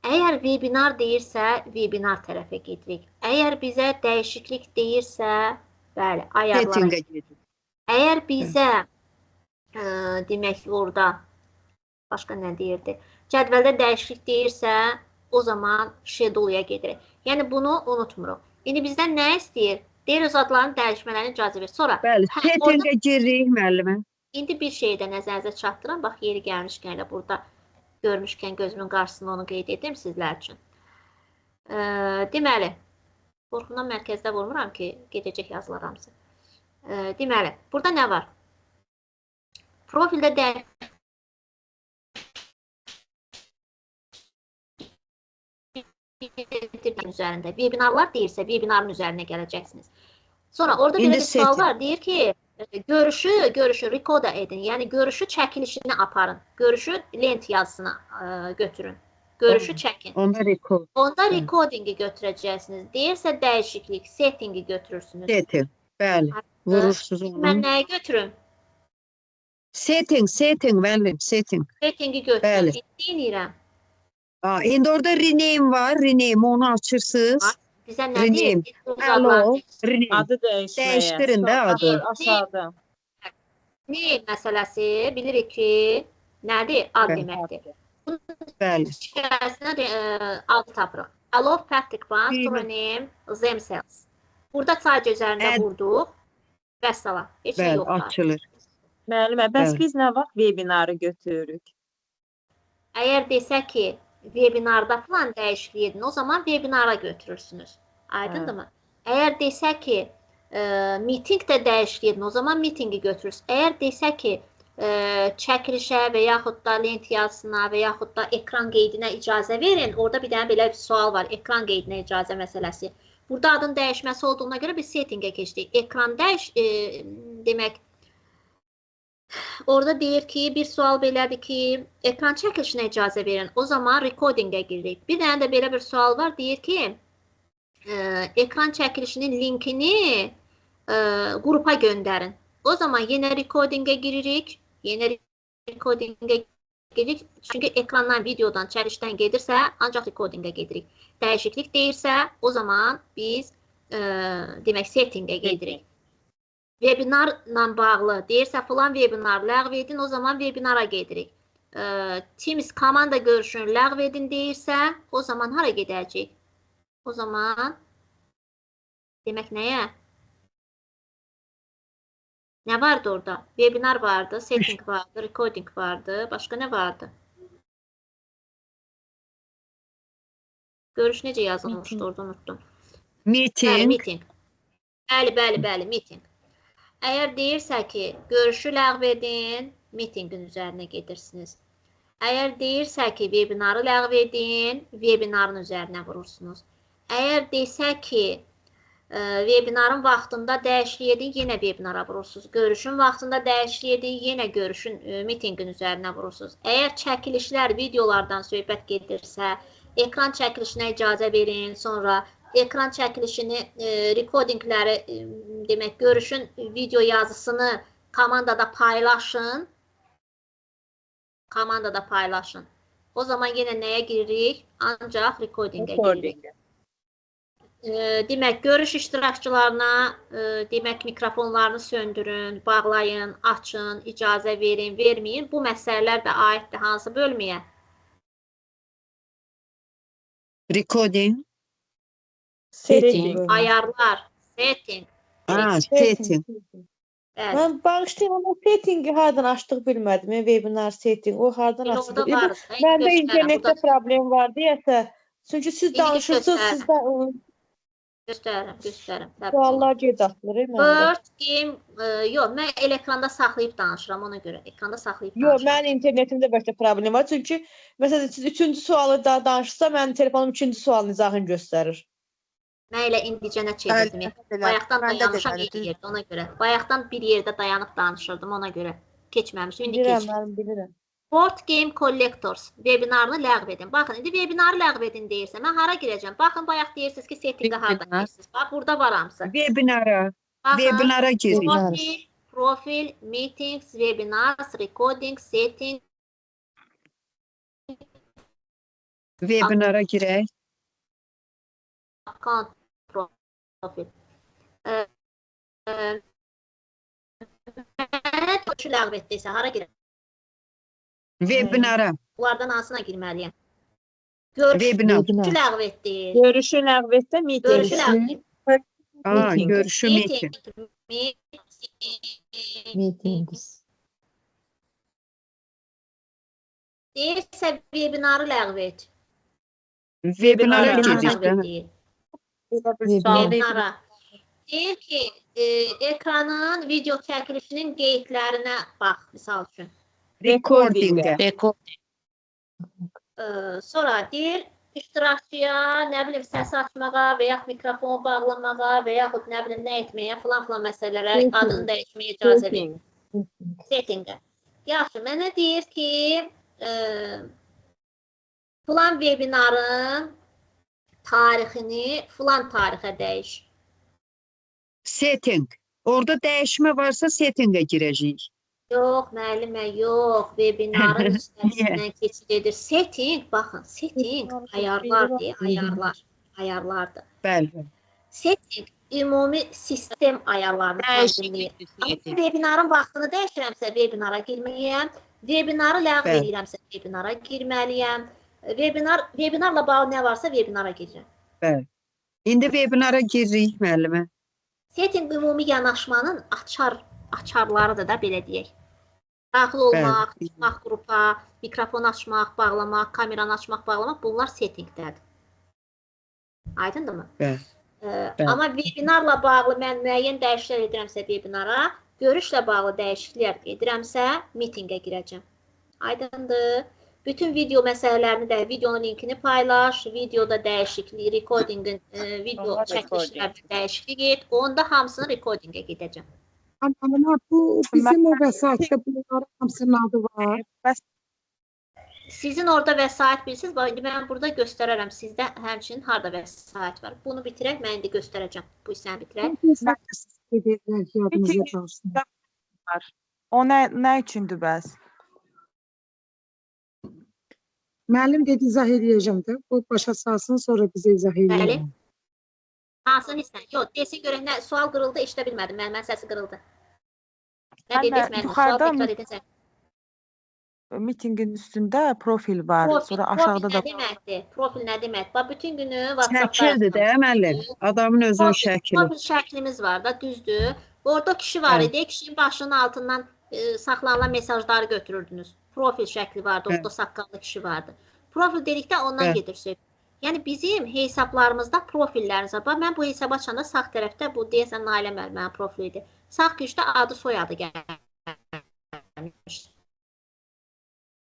Speaker 1: Əgər webinar deyirsə, webinar tərəfə gedirik. Əgər bizə dəyişiklik deyirsə, bəli, ayarlara.
Speaker 3: Settingə girim.
Speaker 1: Əgər bizə demək orada başqa nə deyirdi? Cədvəldə dəyişiklik deyirsə, o zaman schedule-ya gedirik. Yəni bunu unutmuruq. İndi bizdən nə istəyir? Deyir öz adlarının dəyişmələrini icazə verir. Sonra
Speaker 3: Bəli, settingə girik müəllimə.
Speaker 1: indi bir şeyi də nəzərinizə çatdıram. Bax, yeri gəlmişkən elə burada görmüşkən gözümün qarşısında onu qeyd edim sizlər üçün. Deməli, qorxumdan mərkəzdə vurmuram ki, gedəcək yazılar hamısı. Deməli, burada nə var? Profildə üzərində webinarlar deyirsə, webinarın üzərinə gələcəksiniz. Sonra orada belə bir sual var. Deyir ki, görüşü rekoda edin. Yəni görüşü çəkilişini aparın. Görüşü lent yazısına götürün. Görüşü çəkin.
Speaker 3: Onda rekord.
Speaker 1: Onda recordingi götürəcəksiniz. Deyirsə dəyişiklik, settingi götürürsünüz.
Speaker 3: Setting. Bəli. Vurursunuz onu.
Speaker 1: Mən nəyi götürüm?
Speaker 3: Setting müəllim, setting.
Speaker 1: Settingi götürün.
Speaker 3: Bəli.
Speaker 1: Dinləyirəm.
Speaker 3: İndi orada rename var. Rename onu açırsınız.
Speaker 1: Bizə nə deyir?
Speaker 3: Hello. Rename.
Speaker 4: Adı dəyişməyə.
Speaker 3: Dəyişdirin də adı.
Speaker 4: Aşağıda.
Speaker 1: Name məsələsi bilirik ki, nədir? Ad
Speaker 3: Bəli.
Speaker 1: deməkdir.
Speaker 3: Bəli.
Speaker 1: İçərisinə adı tapırıq. Allow Patrick Barnes to rename themselves. Burada sadəcə üzərində vurduq. Vəssalam. Heç nə
Speaker 3: Bəli,
Speaker 1: yoxdur.
Speaker 3: açılır.
Speaker 4: Müəllimə, bəs
Speaker 3: Bəli.
Speaker 4: biz nə vaxt webinarı götürürük?
Speaker 1: Əgər desək ki, webinarda falan dəyişiklik edin, o zaman webinara götürürsünüz. Aydındırmı? Əgər desək ki, mitingdə dəyişiklik edin, o zaman mitingi götürürsünüz. Əgər desək ki, çəkilişə və yaxud da lent yazısına və yaxud da ekran qeydinə icazə verin. Orada bir dənə belə bir sual var. Ekran qeydinə icazə məsələsi. Burada adın dəyişməsi olduğuna görə biz settingə keçdik. Ekran demək, orada deyir ki, bir sual belədir ki, ekran çəkilişinə icazə verin. O zaman recordingə giririk. Bir dənə də belə bir sual var. Deyir ki, ekran çəkilişinin linkini qrupa göndərin. O zaman yenə recordingə giririk. Yenə recordingə giririk. Çünki ekrandan, videodan, çəkilişdən gedirsə, ancaq recordingə gedirik. Dəyişiklik deyirsə, o zaman biz demək settingə gedirik. Webinarla bağlı deyirsə, falan webinar ləğv edin, o zaman webinara gedirik. Teams komanda görüşünü ləğv edin deyirsə, o zaman hara gedəcək? O zaman demək nəyə? Nə vardı orada? Webinar vardı, setting vardı, recording vardı. Başqa nə vardı? Görüş necə yazılmışdı orada, unuttum. Bəli, meeting. Bəli, meeting. Əgər deyirsə ki, görüşü ləğv edin, meetingin üzərinə gedirsiniz. Əgər deyirsə ki, webinarı ləğv edin, webinarın üzərinə vurursunuz. Əgər desə ki, webinarın vaxtında dəyişiklik edin, yenə webinara vurursunuz. Görüşün vaxtında dəyişiklik edin, yenə görüşün meetingin üzərinə vurursunuz. Əgər çəkilişlər, videolardan söhbət gedirsə, ekran çəkilişinə icazə verin, sonra ekran çəkilişini, recordingləri, demək, görüşün video yazısını komandada paylaşın. O zaman yenə nəyə giririk? Ancaq recordingə giririk. Demək, görüş iştirakçılarına demək mikrofonlarını söndürün, bağlayın, açın, icazə verin, verməyin. Bu məsələlər də aiddir hansı bölməyə?
Speaker 3: Recording.
Speaker 4: Setting.
Speaker 1: Ayarlar, setting.
Speaker 3: Ha, setting.
Speaker 1: Bəli.
Speaker 8: Mən bağışlayın, ama settingi hardan açdıq bilmədim. Webinar setting, o hardan
Speaker 1: Elə
Speaker 8: açıldı?
Speaker 1: orada var.
Speaker 8: Məndə internetdə problem var deyəsə. Çünki siz
Speaker 1: İndi
Speaker 8: danışırsınız,
Speaker 1: göstər.
Speaker 8: sizdə
Speaker 1: Göstərirəm.
Speaker 8: suallar ged atılır məndə.
Speaker 1: Word game, yox, mən elə ekranda saxlayıb danışıram ona görə. Ekranda saxlayıb
Speaker 8: Yox,
Speaker 1: danışıram.
Speaker 8: mənim internetimdə bəlkə problem var. Çünki məsələn siz 3-cü sualı da danışsa, mənim telefonum 3-cü sualın izahını göstərir.
Speaker 1: Mən elə indicə nə çevirdim? Bayaqdan dayanmışam bir yerdə ona görə. Bayaqdan bir yerdə dayanıb danışırdım ona görə. Keçməmişim, indi
Speaker 8: Bilirəm,
Speaker 1: keçdim.
Speaker 8: mən bilirəm.
Speaker 1: Board Game Collectors webinarını ləğv edin. Baxın, indi webinarı ləğv edin deyirsə, mən hara girəcəm? Baxın, bayaq deyirsiniz ki, settingə hardan girirsiniz. Bax, burada var hamısı.
Speaker 3: Webinara.
Speaker 1: Baxın,
Speaker 3: Webinara girin.
Speaker 1: profil, meetings, webinars, recording, setting.
Speaker 3: Webinara girək.
Speaker 1: Account profil. Mənə toçu ləğv etdiysə, hara girəm?
Speaker 3: Webinara.
Speaker 1: Bunlardan hansına girməliyəm? Görüş
Speaker 3: Webinar.
Speaker 1: toçu ləğv etdi.
Speaker 4: Görüşü ləğv etsə meeting.
Speaker 1: Görüşü ləğv etdi.
Speaker 3: Ha, görüşü meeting.
Speaker 2: Meetings.
Speaker 1: Deyirsə, webinarı ləğv et.
Speaker 3: Webinara
Speaker 4: Webinara
Speaker 3: girin.
Speaker 1: Ləğv et.
Speaker 2: Webinar.
Speaker 1: Webinara. Deyir ki, ekranın video çəkilişinin qeydlərinə bax, misal üçün.
Speaker 3: Recordingə.
Speaker 1: Sonra deyir, iştirakçıya, nə bilim, səs açmağa və yaxud mikrofon bağlamağa və yaxud nə bilim, nə etməyə, filan məsələlərə adını dəyişməyə icazə verir. Settingə. Yaxşı, mənə deyir ki, filan webinarın tarixini filan tarixə dəyiş.
Speaker 3: Setting. Orada dəyişmə varsa settingə girəcəyik.
Speaker 1: Yox, müəllimə, yox. Webinarın içərisindən keçid edir. Setting, baxın, setting ayarlardır, ayarlardır.
Speaker 3: Bəli.
Speaker 1: Setting ümumi sistem ayarlarını tənzimləyir. Amma webinarın vaxtını dəyişirəmsə, webinara girməliyəm. Webinarı ləğv
Speaker 3: Bəli.
Speaker 1: edirəmsə, webinara girməliyəm. Webinarla bağlı nə varsa webinara girirəm.
Speaker 3: Bəli. İndi webinara giririk müəllimə.
Speaker 1: Setting ümumi yanaşmanın açarlarıdır da, belə deyək. Daxil olmaq,
Speaker 3: Bəli.
Speaker 1: çıxmaq qrupa, mikrofon açmaq, bağlamaq, kameranı açmaq, bağlamaq, bunlar settingdədir. Aydındırmı?
Speaker 3: Bəli.
Speaker 1: Amma webinarla bağlı mən müəyyən dəyişikliklər edirəmsə webinara, görüşlə bağlı dəyişikliklər edirəmsə meetingə girəcəm. Aydındır. Bütün video məsələlərini də, videonun linkini paylaş, videoda dəyişiklik, recordingin, video çəkilişlərdə dəyişiklik et, onda hamısını recordingə gedəcəm.
Speaker 5: Ama bu bizim o vesayette bunların hamısının adı var.
Speaker 1: Sizin orada vəsait bilirsiniz, bax, indi mən burada göstərərəm, sizdə həmçinin harada vəsait var. Bunu bitirək, mən indi göstərəcəm, bu hissəni bitirək.
Speaker 5: Yadınıza kalsın.
Speaker 9: O nə üçündür bəs?
Speaker 5: Müəllim dedi izah edəcəm də. Bu başa salsın sonra bizə izah
Speaker 1: Bəli.
Speaker 5: edəcəm.
Speaker 1: Hansını hissən? Yox, desin görək, nə, sual qırıldı, işdə bilmədim, mənim səsi qırıldı. Nə
Speaker 9: Mən də
Speaker 1: dediniz müəllim,
Speaker 9: yuxarıda
Speaker 1: sual təkrar edin sən.
Speaker 9: Mitingin üstündə profil var, sonra
Speaker 1: Profil
Speaker 9: aşağıda da
Speaker 1: nə deməkdir? Profil nə deməkdir? Bax, bütün günü WhatsApp-da
Speaker 3: Şəkildir də müəllim. Adamın özünün şəkli.
Speaker 1: profil şəklimiz var da, düzdür. Orada kişi var
Speaker 3: Bəli.
Speaker 1: idi, kişinin başının altından saxlanılan mesajları götürürdünüz. Profil şəkli vardı, orada saqqallı kişi vardı. Profil dedikdə ondan
Speaker 3: Bəli.
Speaker 1: gedir söhbət. Yəni bizim hesablarımızda profillərimiz var. Bax, mən bu hesaba açanda sağ tərəfdə bu deyəsən Nailə müəllimənin profili idi. Sağ köşdə adı, soyadı gəlmiş.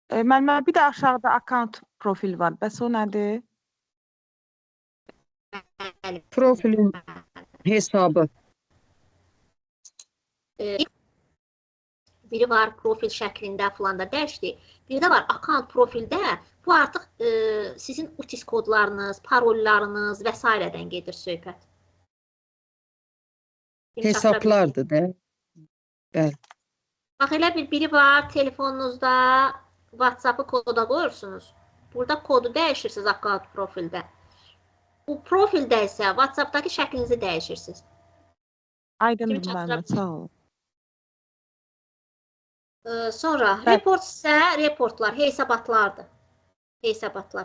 Speaker 9: Müəllimə, bir də aşağıda account profil var. Bəs o nədir?
Speaker 1: Bəli.
Speaker 3: Profilin hesabı.
Speaker 1: Biri var profil şəklində filan da dəyişdi. Bir də var account profildə bu artıq sizin utis kodlarınız, parollarınız və s. gedir söhbət.
Speaker 3: Hesablardır da. Bəli.
Speaker 1: Bax, elə biri var telefonunuzda WhatsApp-ı koda qoyursunuz. Burada kodu dəyişirsiniz account profildə. Bu profildə isə WhatsApp-dakı şəklinizi dəyişirsiniz.
Speaker 9: Aydındır
Speaker 1: Kimi
Speaker 9: müəllimə,
Speaker 1: çatdıra
Speaker 9: sağ olun.
Speaker 1: Sonra
Speaker 9: Bəli.
Speaker 1: report isə reportlar, hesabatlardır.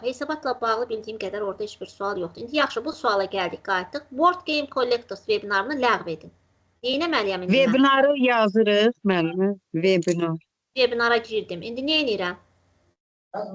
Speaker 1: Hesabatla bağlı bildiyim qədər orada heç bir sual yoxdur. İndi yaxşı, bu suala gəldik, qayıtdıq. Board Game Collectors webinarını ləğv edin. Neynəməliyəm indi mən?
Speaker 3: Webinarı yazırıq müəllimə. Webinar.
Speaker 1: Webinara girdim. İndi nə edirəm?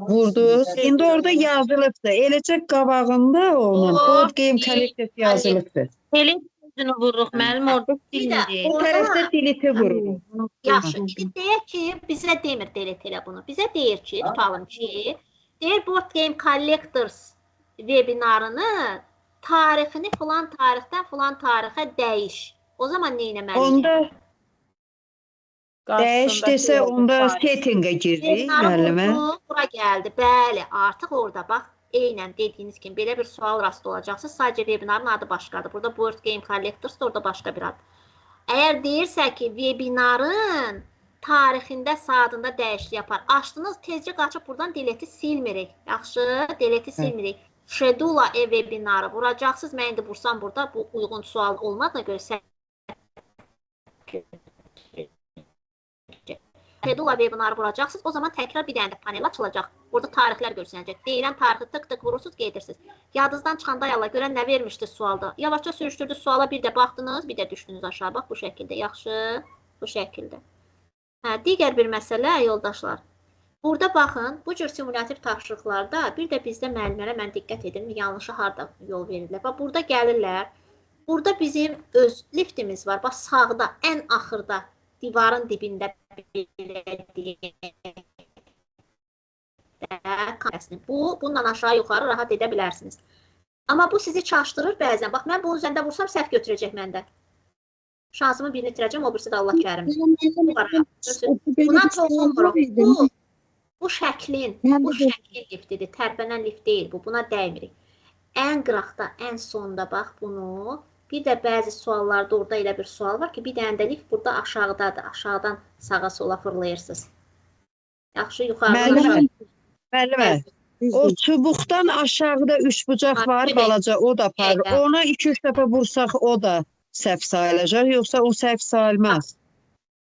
Speaker 3: Vurduz. İndi orada yazılıbdır. Eləcə qabağında onun Board Game Collectors yazılıbdır.
Speaker 7: Elə sözünü vururuq müəllim orada
Speaker 1: Bir də
Speaker 7: silindi.
Speaker 3: O tərəfdə delete vururuq.
Speaker 1: yaxşı. İndi deyək ki, bizə demir delete elə bunu. Bizə deyir ki, tutalım ki, deyir Board Game Collectors webinarını tarixini filan tarixdən filan tarixə dəyiş. O zaman nə etməliyəm?
Speaker 3: Onda dəyiş
Speaker 8: Qarşısındakı
Speaker 3: desə
Speaker 8: yolda
Speaker 3: onda
Speaker 8: tarix.
Speaker 3: settingə girdik
Speaker 1: Webinarı
Speaker 3: müəllimə.
Speaker 1: vurdu, bura gəldi. Bəli, artıq orada bax, eynən dediyiniz kimi belə bir sual rast olacaqsınız. Sadəcə webinarın adı başqadır. Burada Board Game Collectors da orada başqa bir ad. Əgər deyirsə ki, webinarın tarixində, saatında dəyişiklik yapar. Açdınız, tezcə qaçıb buradan delete silmirik. Yaxşı, delete silmirik. Schedule webinarı vuracaqsınız. Mən indi vursam burada bu uyğun sual olmadığına görə Schedule webinarı vuracaqsınız. O zaman təkrar bir dənə də panel açılacaq. Orada tarixlər görsənəcək. Deyilən tarixi tık-tık vurursunuz, qeydirsiniz. Yadınızdan çıxanda yalla görən nə vermişdi sualda. Yavaşca sürüşdürdü suala, bir də baxdınız, bir də düşdünüz aşağı. Bax bu şəkildə. Yaxşı, bu şəkildə. Digər bir məsələ yoldaşlar. Burada baxın, bu cür simulyativ tapşırıqlarda bir də bizdə müəllimlərə mən diqqət edirəm, yanlışı harda yol verirlər. Bax burada gəlirlər. Burada bizim öz liftimiz var. Bax sağda, ən axırda, divarın dibində belə deyək. Bundan aşağı yuxarı rahat edə bilərsiniz. Amma bu sizi çaşdırır bəzən. Bax mən bunun üzərində vursam səhv götürəcək məndə. Şansımı birini itirəcəm, o birisi də Allah kərimdir. Buna toxunmuruq. Bu şəklin liftidir, tərpənən lift deyil bu, buna dəymirik. Ən qıraqda, ən sonda bax bunu, bir də bəzi suallarda orada elə bir sual var ki, bir dənə də lift burada aşağıdadır, aşağıdan sağa sola fırlayırsınız. Yaxşı, yuxarıdan aşağı.
Speaker 3: Müəllimə, o çubuqdan aşağıda üçbucaq var, balaca, o da par. Ona 2-3 dəfə vursaq o da səhv sayılacaq, yoxsa o səhv sayılmaz.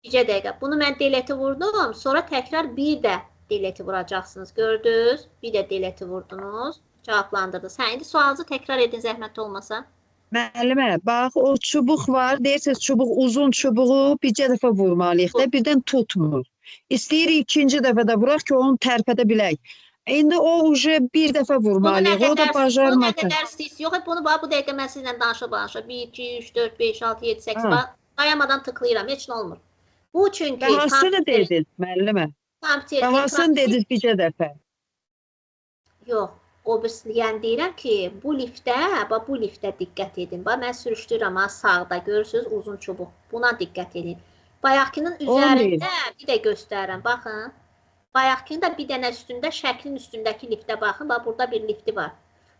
Speaker 1: Bircə dəqiqə. Bunu mən delete vurdum, sonra təkrar bir də delete vuracaqsınız. Gördünüz? Bir də delete vurdunuz, cavablandırdınız. İndi sualınızı təkrar edin, zəhmət olmasa.
Speaker 3: Müəllimə, bax, o çubuq var, deyirsiniz çubuq, uzun çubuğu bircə dəfə vurmalıyıq da, birdən tutmur. İstəyirik ikinci dəfə də vuraq ki, onu tərpədə bilək. İndi o bir dəfə vurmalıyıq, o da bacarmasın.
Speaker 1: Bunu nə qədər istəyirsiniz? Yox, bunu bu dəqiqə mən sizinlə danışa-danışa 1, 2, 3, 4, 5, 6, 7, 8, dayamadan tıklayıram, heç nə olmur. Bu çünki...
Speaker 3: Bahasını dediniz, müəllimə. Bahasını dediniz bircə dəfə.
Speaker 1: Yox, o yəni deyirəm ki, bu liftə diqqət edin. Mən sürüşdürürəm, sağda görürsünüz uzun çubuq. Buna diqqət edin. Bayaqkının üzərində bir də göstərirəm, baxın. Bayaqkının da bir dənə üstündə, şəklin üstündəki liftə baxın. Bax, burada bir lifti var.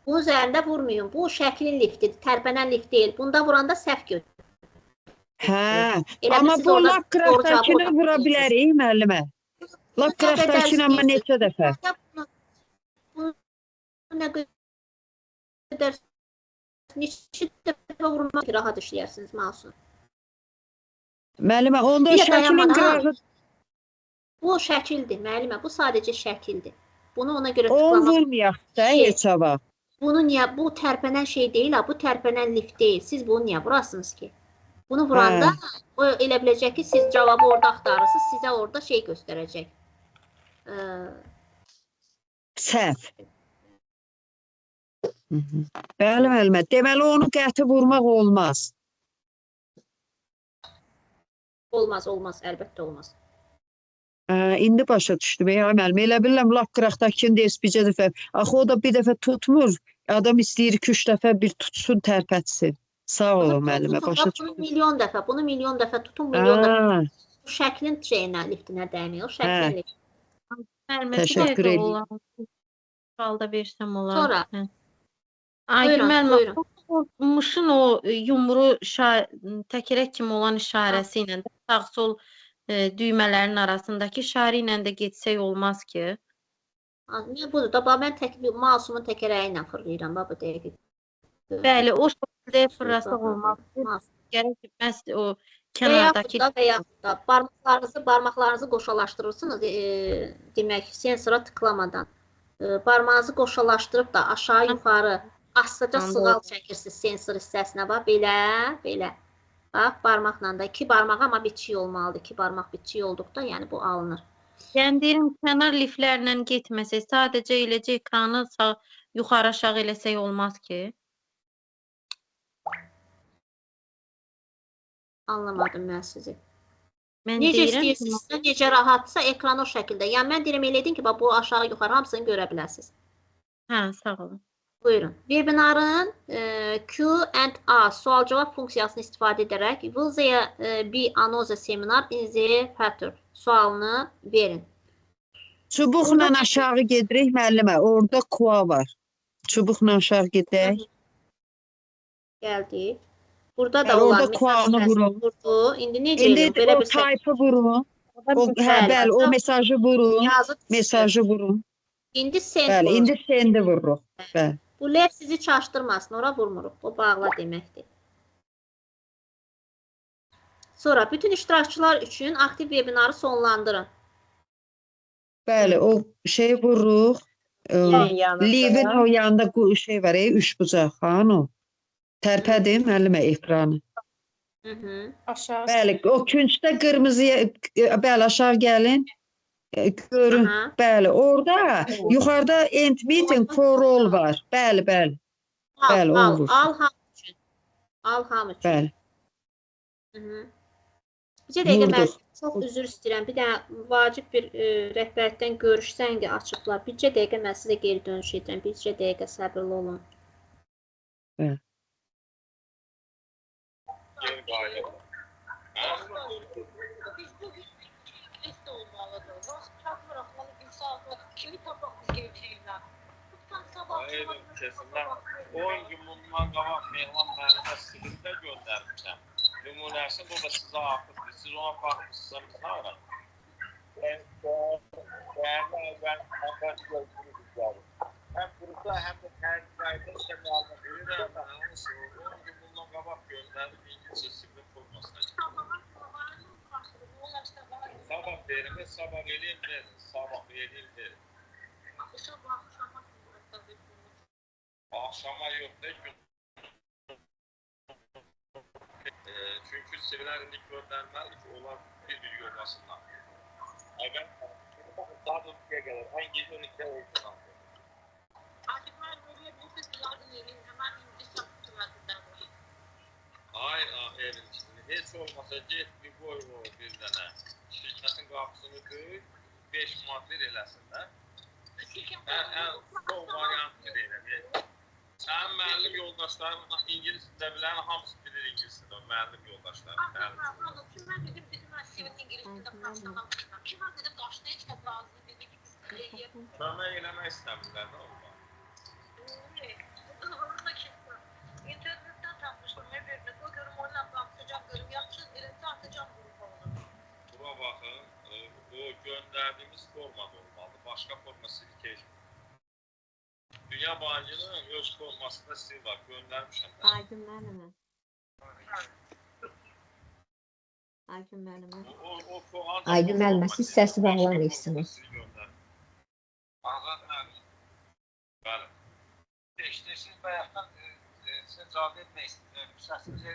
Speaker 1: Bunun üzərində vurmayın. Bu şəklin liftidir, tərpənən lift deyil. Bunda vuranda səhv götürür.
Speaker 3: Hə, amma bu lap qıraqdakını vura bilərik, müəllimə. Lap qıraqdakını amma neçə dəfə?
Speaker 1: Bunu nə qədər neçə dəfə vurmaq ki, rahat işləyərsiniz mouse'u.
Speaker 3: Müəllimə, onda şəklin qırağı...
Speaker 1: Bu şəkildir, müəllimə, bu sadəcə şəkildir. Bunu ona görə
Speaker 3: tıklamaq... Onu vurmayaq da, heç hava.
Speaker 1: Bunu niyə, bu tərpənən şey deyil, bu tərpənən lift deyil. Siz bunu niyə vurasınız ki? Bunu vuranda o elə biləcək ki, siz cavabı orada axtarırsınız, sizə orada şey göstərəcək.
Speaker 3: Səhv. Bəli, müəllimə, deməli onu qəti vurmaq olmaz.
Speaker 1: Olmaz, əlbəttə olmaz.
Speaker 3: İndi başa düşdüm, müəllimə, elə bilirəm, lap qıraqdakını deyir, bircə dəfə. Axı o da bir dəfə tutmur, adam istəyir 2-3 dəfə bir tutsun, tərpətsin. Sağ olun, müəllimə, başa düşdüm.
Speaker 1: Bunu milyon dəfə tutun, milyon dəfə. Bu şəklin şeyinə, liftinə dəymir, o şəklin liftinə.
Speaker 3: Təşəkkür edirəm.
Speaker 7: Sualda versəm olar.
Speaker 1: Sonra.
Speaker 7: Buyurun. Mışın o yumru təkərək kimi olan işarəsi ilə də sağ-sol düymələrin arasındakı işarə ilə də getsək olmaz ki?
Speaker 1: Niyə budur da? Mən mouse'umun təkərəyi ilə fırlayıram, bu dəqiqə.
Speaker 7: Bəli, o şəkildə
Speaker 1: Şey
Speaker 7: fırlasaq olmaz.
Speaker 1: olmaz.
Speaker 7: Gərək məhz o
Speaker 1: Və yaxud da barmaqlarınızı qoşalaşdırırsınız, demək, sensora tıklamadan. Barmağınızı qoşalaşdırıb da aşağı yuxarı astaca sığal çəkirsiniz sensor hissəsinə, bax, belə, belə. Bax, barmaqla da, 2 barmaq amma bitişik olmalıdır. 2 barmaq bitişik olduqda, yəni bu alınır.
Speaker 7: Yəni deyirəm, kənar liflərlə getməsək, sadəcə eləcə ekranı yuxarı aşağı eləsək olmaz ki?
Speaker 1: Anlamadım mən sizi.
Speaker 7: Mən
Speaker 1: Necə
Speaker 7: deyirəm ki,
Speaker 1: istəyirsinizsə, necə rahatsa ekran o şəkildə. Yəni mən deyirəm elə edin ki, bax, bu aşağı yuxarı hamısını görə biləsiniz.
Speaker 7: hə, sağ olun.
Speaker 1: Buyurun. Webinarın Q&A sual-cavab funksiyasını istifadə edərək will there be another seminar in the future sualını verin.
Speaker 3: Çubuqla aşağı gedirik müəllimə. Orada kua var. Çubuqla aşağı gedək.
Speaker 1: Gəldik. Burada da
Speaker 3: Bəli,
Speaker 1: olan
Speaker 3: orada kuanı vurun.
Speaker 1: vurdu. İndi necə
Speaker 3: İndi
Speaker 1: edim? Belə
Speaker 3: o
Speaker 1: bir
Speaker 3: taypı vurun.
Speaker 1: Bəli,
Speaker 3: Bəli, o mesajı vurun.
Speaker 1: yazı düşdü.
Speaker 3: Mesajı vurun.
Speaker 1: İndi send
Speaker 3: Bəli,
Speaker 1: vurur.
Speaker 3: indi sendi vururuq. Bəli.
Speaker 1: Bu left sizi çaşdırmasın, ora vurmuruq. O bağla deməkdir. Sonra bütün iştirakçılar üçün aktiv webinarı sonlandırın.
Speaker 3: Bəli, o şey vururuq. Livin o yanında şey var, üçbucaq, o. Tərpədim müəllimə ekranı.
Speaker 4: Aşağı.
Speaker 3: Bəli, o küncdə qırmızıya, bəli, aşağı gəlin. Görün. Bəli, orada yuxarıda end meeting for all var. Bəli, bəli. Bəli,
Speaker 1: Al
Speaker 3: olur.
Speaker 1: ham üçün. Al ham üçün.
Speaker 3: Bəli.
Speaker 1: Bizə dəqiqə mən
Speaker 3: Vurduq.
Speaker 1: çox üzr istəyirəm. Bir dənə vacib bir rəhbərlikdən görüşsən ki, açıblar. Bircə dəqiqə mən sizə geri dönüş edirəm. Bircə dəqiqə səbirli olun.
Speaker 3: Bəli.
Speaker 10: Kesinlikle 10 gün bundan qabaq Mehman müəllimə silində göndərmişəm. Nümunəsi bu da sizə artıqdır. Siz ona baxmışsınız sonra. Değerli ben hanımefendi görüşürüz. Hem burada hem de tercihlerde işte müəllimə verirəm. Hansı 10 gün bundan qabaq göndərdim İngilizce silin formasına. Sabah verimi sabah vereyim verin. Sabah vereyim verin. Akşama yok ne gün. Çünkü sevilen indi göndermeli ki olan bir yollasınlar. Ben daha da ülkeye gelir. Ben gece 12'de olduğundan. Ay evin içinde. Hiç olmasa get bir boy o bir tane. Şirketin kapısını kır. 5 manat ver eləsinlər. Son variant verir. Sənin müəllim yoldaşların İngilis də bilən, hamısı bilir İngilis də, müəllim yoldaşları. Mən dedim, mən Sivin İngilis də başlamışam. Mən dedim, daşına heç də lazım dedim. Kömək eləmək istəmirlər, nə olma? Onunla kimsə, internetdən tapmışdım, bir-birini, o görüm onunla baxacam, görüm, yaxşı, eləcə atacam bunu onu. Bura baxın, o göndərdiyimiz formada olmalı, başqa forma silikej. Dünya Bankası'nın öz formasında stil var. Göndermişim ben.
Speaker 2: Aydın müəllimə. Aydın müəllimə. Aydın müəllimə, siz səsi bağlamışsınız.
Speaker 10: Azad müəllim. Bəli. İşte siz bayaqdan sizə cavab etmək istəyirəm. Səsinizi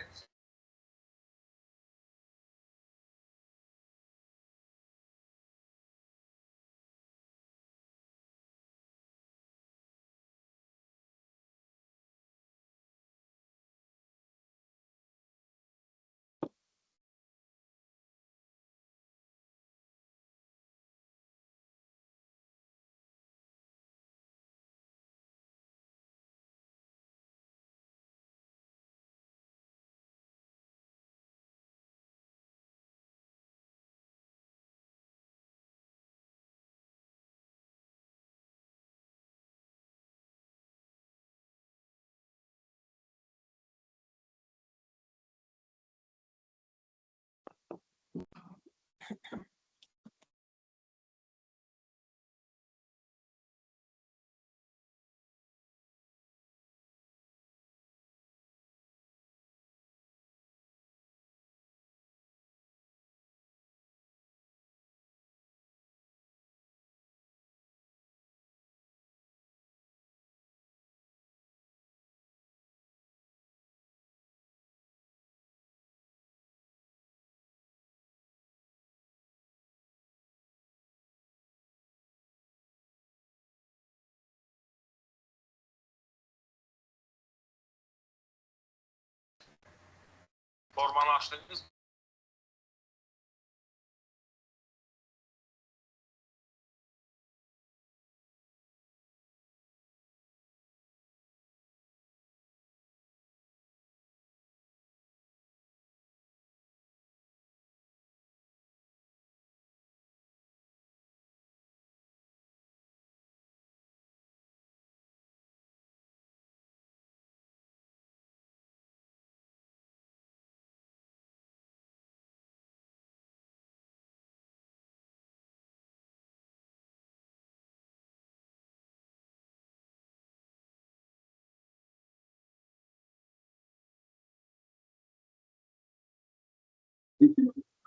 Speaker 10: Formanı açdınız.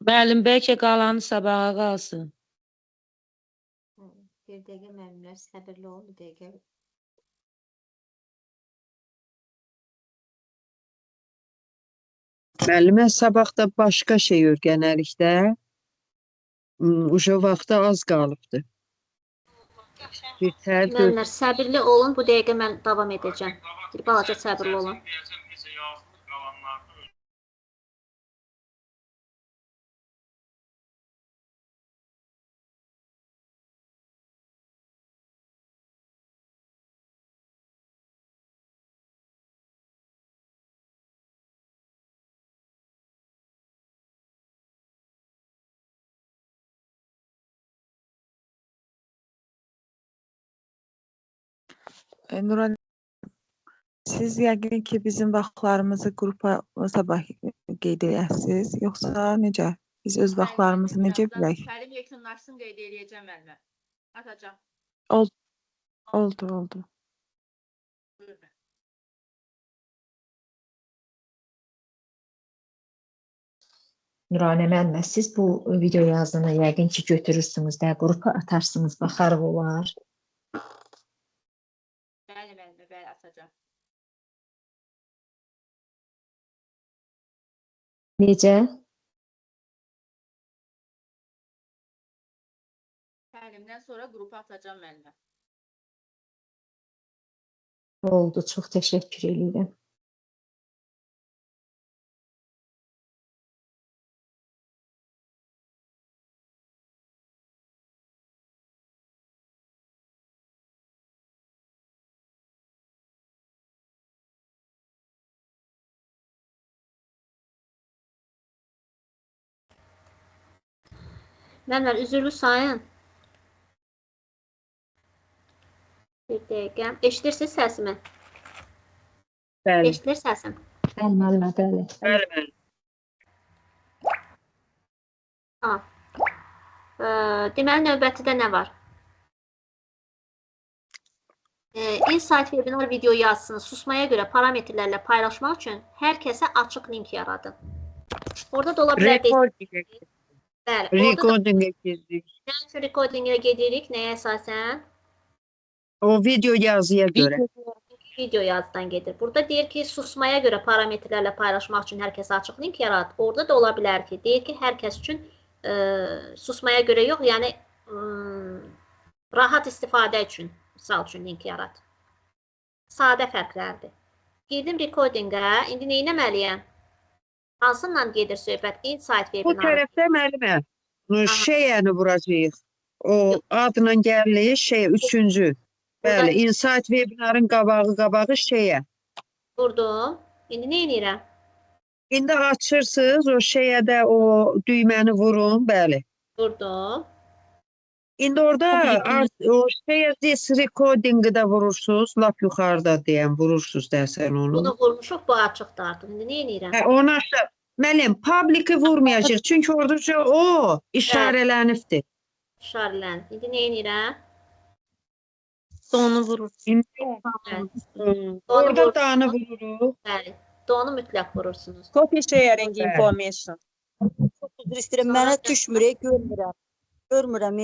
Speaker 11: Müəllim, bəlkə qalanı sabaha qalsın.
Speaker 2: Bir dəqiqə müəllimlər səbirli olun, bir dəqiqə.
Speaker 3: Müəllimə, sabah da başqa şey öyrənərik də. Uşa vaxtı az qalıbdı. Bir tər
Speaker 1: Müəllimlər səbirli olun, bu dəqiqə mən davam edəcəm. Bir balaca səbirli olun.
Speaker 9: Nuran, siz yəqin ki bizim vaxtlarımızı qrupa sabah qeyd edəsiniz, yoxsa necə? Biz öz vaxtlarımızı necə bilək?
Speaker 4: Təlim yekunlaşsın qeyd eləyəcəm müəllimə. Atacağım.
Speaker 9: Oldu.
Speaker 4: Buyurun.
Speaker 2: Nuranə müəllimə, siz bu video yazdığını yəqin ki götürürsünüz də, qrupa atarsınız, baxarıq olar.
Speaker 4: Bəli, müəllimə, bəli, atacağım.
Speaker 2: Necə?
Speaker 4: Təlimdən sonra qrupa atacağım müəllimə.
Speaker 2: Oldu, çox təşəkkür edirəm.
Speaker 1: Müəllimlər, üzrlü sayın. Bir dəqiqə. Eşidirsiniz səsimi?
Speaker 3: Bəli.
Speaker 1: Eşidir səsim?
Speaker 2: Bəli, müəllimə, bəli.
Speaker 3: Bəli.
Speaker 1: Deməli, növbətidə nə var? Insight webinar video yazısını susmaya görə parametrlərlə paylaşmaq üçün hər kəsə açıq link yaradın. Orada da ola bilər.
Speaker 3: Recordingə gedirik.
Speaker 1: Nəyə recordingə gedirik? Nəyə əsasən?
Speaker 3: O video yazıya görə.
Speaker 1: Video yazıdan gedir. Burada deyir ki, susmaya görə parametrlərlə paylaşmaq üçün hər kəsə açıq link yarat. Orada da ola bilər ki, deyir ki, hər kəs üçün susmaya görə yox, yəni rahat istifadə üçün, misal üçün link yarat. Sadə fərqlərdir. Girdim recordingə, indi nə etməliyəm? Hansından gedir söhbət? Insight
Speaker 3: Bu
Speaker 1: webinarı.
Speaker 3: tərəfdə müəllimə, şeyəni vuracağıq. O adla gəlir, üçüncü. Bəli, Insight webinarın qabağı şeyə.
Speaker 1: Vurdum. İndi nə edirəm?
Speaker 3: İndi açırsınız, o şeyədə o düyməni vurun, bəli.
Speaker 1: Vurdum.
Speaker 3: İndi orada o this recording'i də vurursunuz, lap yuxarıda deyən vurursunuz dərsən onu.
Speaker 1: Bunu vurmuşuq, bu açıqdır artıq. İndi nə edirəm?
Speaker 3: Onu aşağı, müəllim, public'i vurmayacaq, çünki orada o işarələnibdir.
Speaker 1: İşarələn. İndi nə edirəm?
Speaker 7: Donu vurur.
Speaker 3: Orada danı vururuq.
Speaker 1: Bəli. Donu mütləq vurursunuz.
Speaker 12: Copy sharing information. Üzr istəyirəm, mənə düşmür, görmürəm. Görmürəm,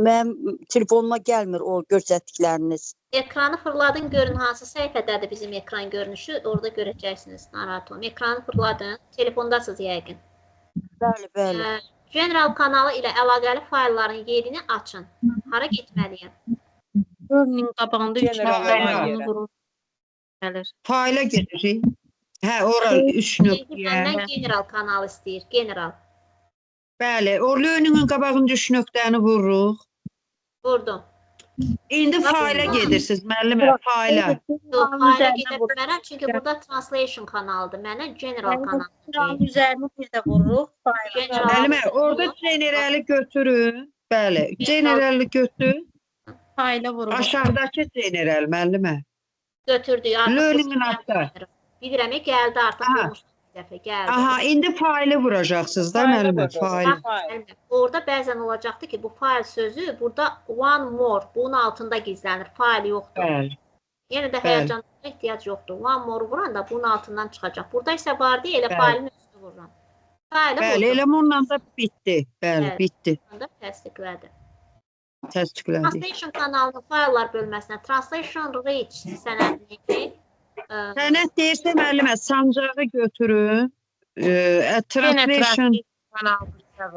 Speaker 12: mənim telefonuma gəlmir o göstərdikləriniz.
Speaker 1: Ekranı fırladın, görün hansı səhifədədir bizim ekran görünüşü. Orada görəcəksiniz. Narahat olun. Ekranı fırladın. Telefondasınız yəqin.
Speaker 12: Bəli, bəli.
Speaker 1: General kanalı ilə əlaqəli faylların yerini açın. Hara getməliyəm?
Speaker 7: Qabağında 3 faylı vurur. Gəlir.
Speaker 3: Fayla gedirik. Hə, oral 3
Speaker 1: Çünki
Speaker 3: nöqtəyə.
Speaker 1: məndən general kanal istəyir, general.
Speaker 3: Bəli, o learning-in qabağında 3 nöqtəni vururuq.
Speaker 1: Vurdum.
Speaker 3: İndi fayla gedirsiniz, müəllimə, fayla.
Speaker 1: Yox, fayla gedə bilmərəm, çünki burada translation kanalıdır. Mənə general kanalı deyir.
Speaker 11: Üzərinə bir də vururuq.
Speaker 3: Müəllimə, orada generali götürün. Bəli, generali götür.
Speaker 7: Fayla vururuq.
Speaker 3: Aşağıdakı general, müəllimə.
Speaker 1: Götürdük.
Speaker 3: Learning-in altda.
Speaker 1: Bilirəm, gəldi artıq vurmuşdur bir dəfə, gəldi.
Speaker 3: Aha, indi faylı vuracaqsınız da müəllimə, faylı.
Speaker 1: Orada bəzən olacaqdır ki, bu fayl sözü burada one more, bunun altında gizlənir. Fayl yoxdur.
Speaker 3: Bəli.
Speaker 1: Yenə də həyəcanlara ehtiyac yoxdur. One more vuranda bunun altından çıxacaq. Burada isə var deyə elə faylın üstünü vururam.
Speaker 3: Bəli, elə bununla da bitdi. Bəli, bitdi.
Speaker 1: Təsdiqlədi.
Speaker 3: Təsdiqlədik.
Speaker 1: Translation kanalının fayllar bölməsinə Translation Reach sənədini
Speaker 3: Sənəd deyirsə müəllimə, sancağı götürün. Translation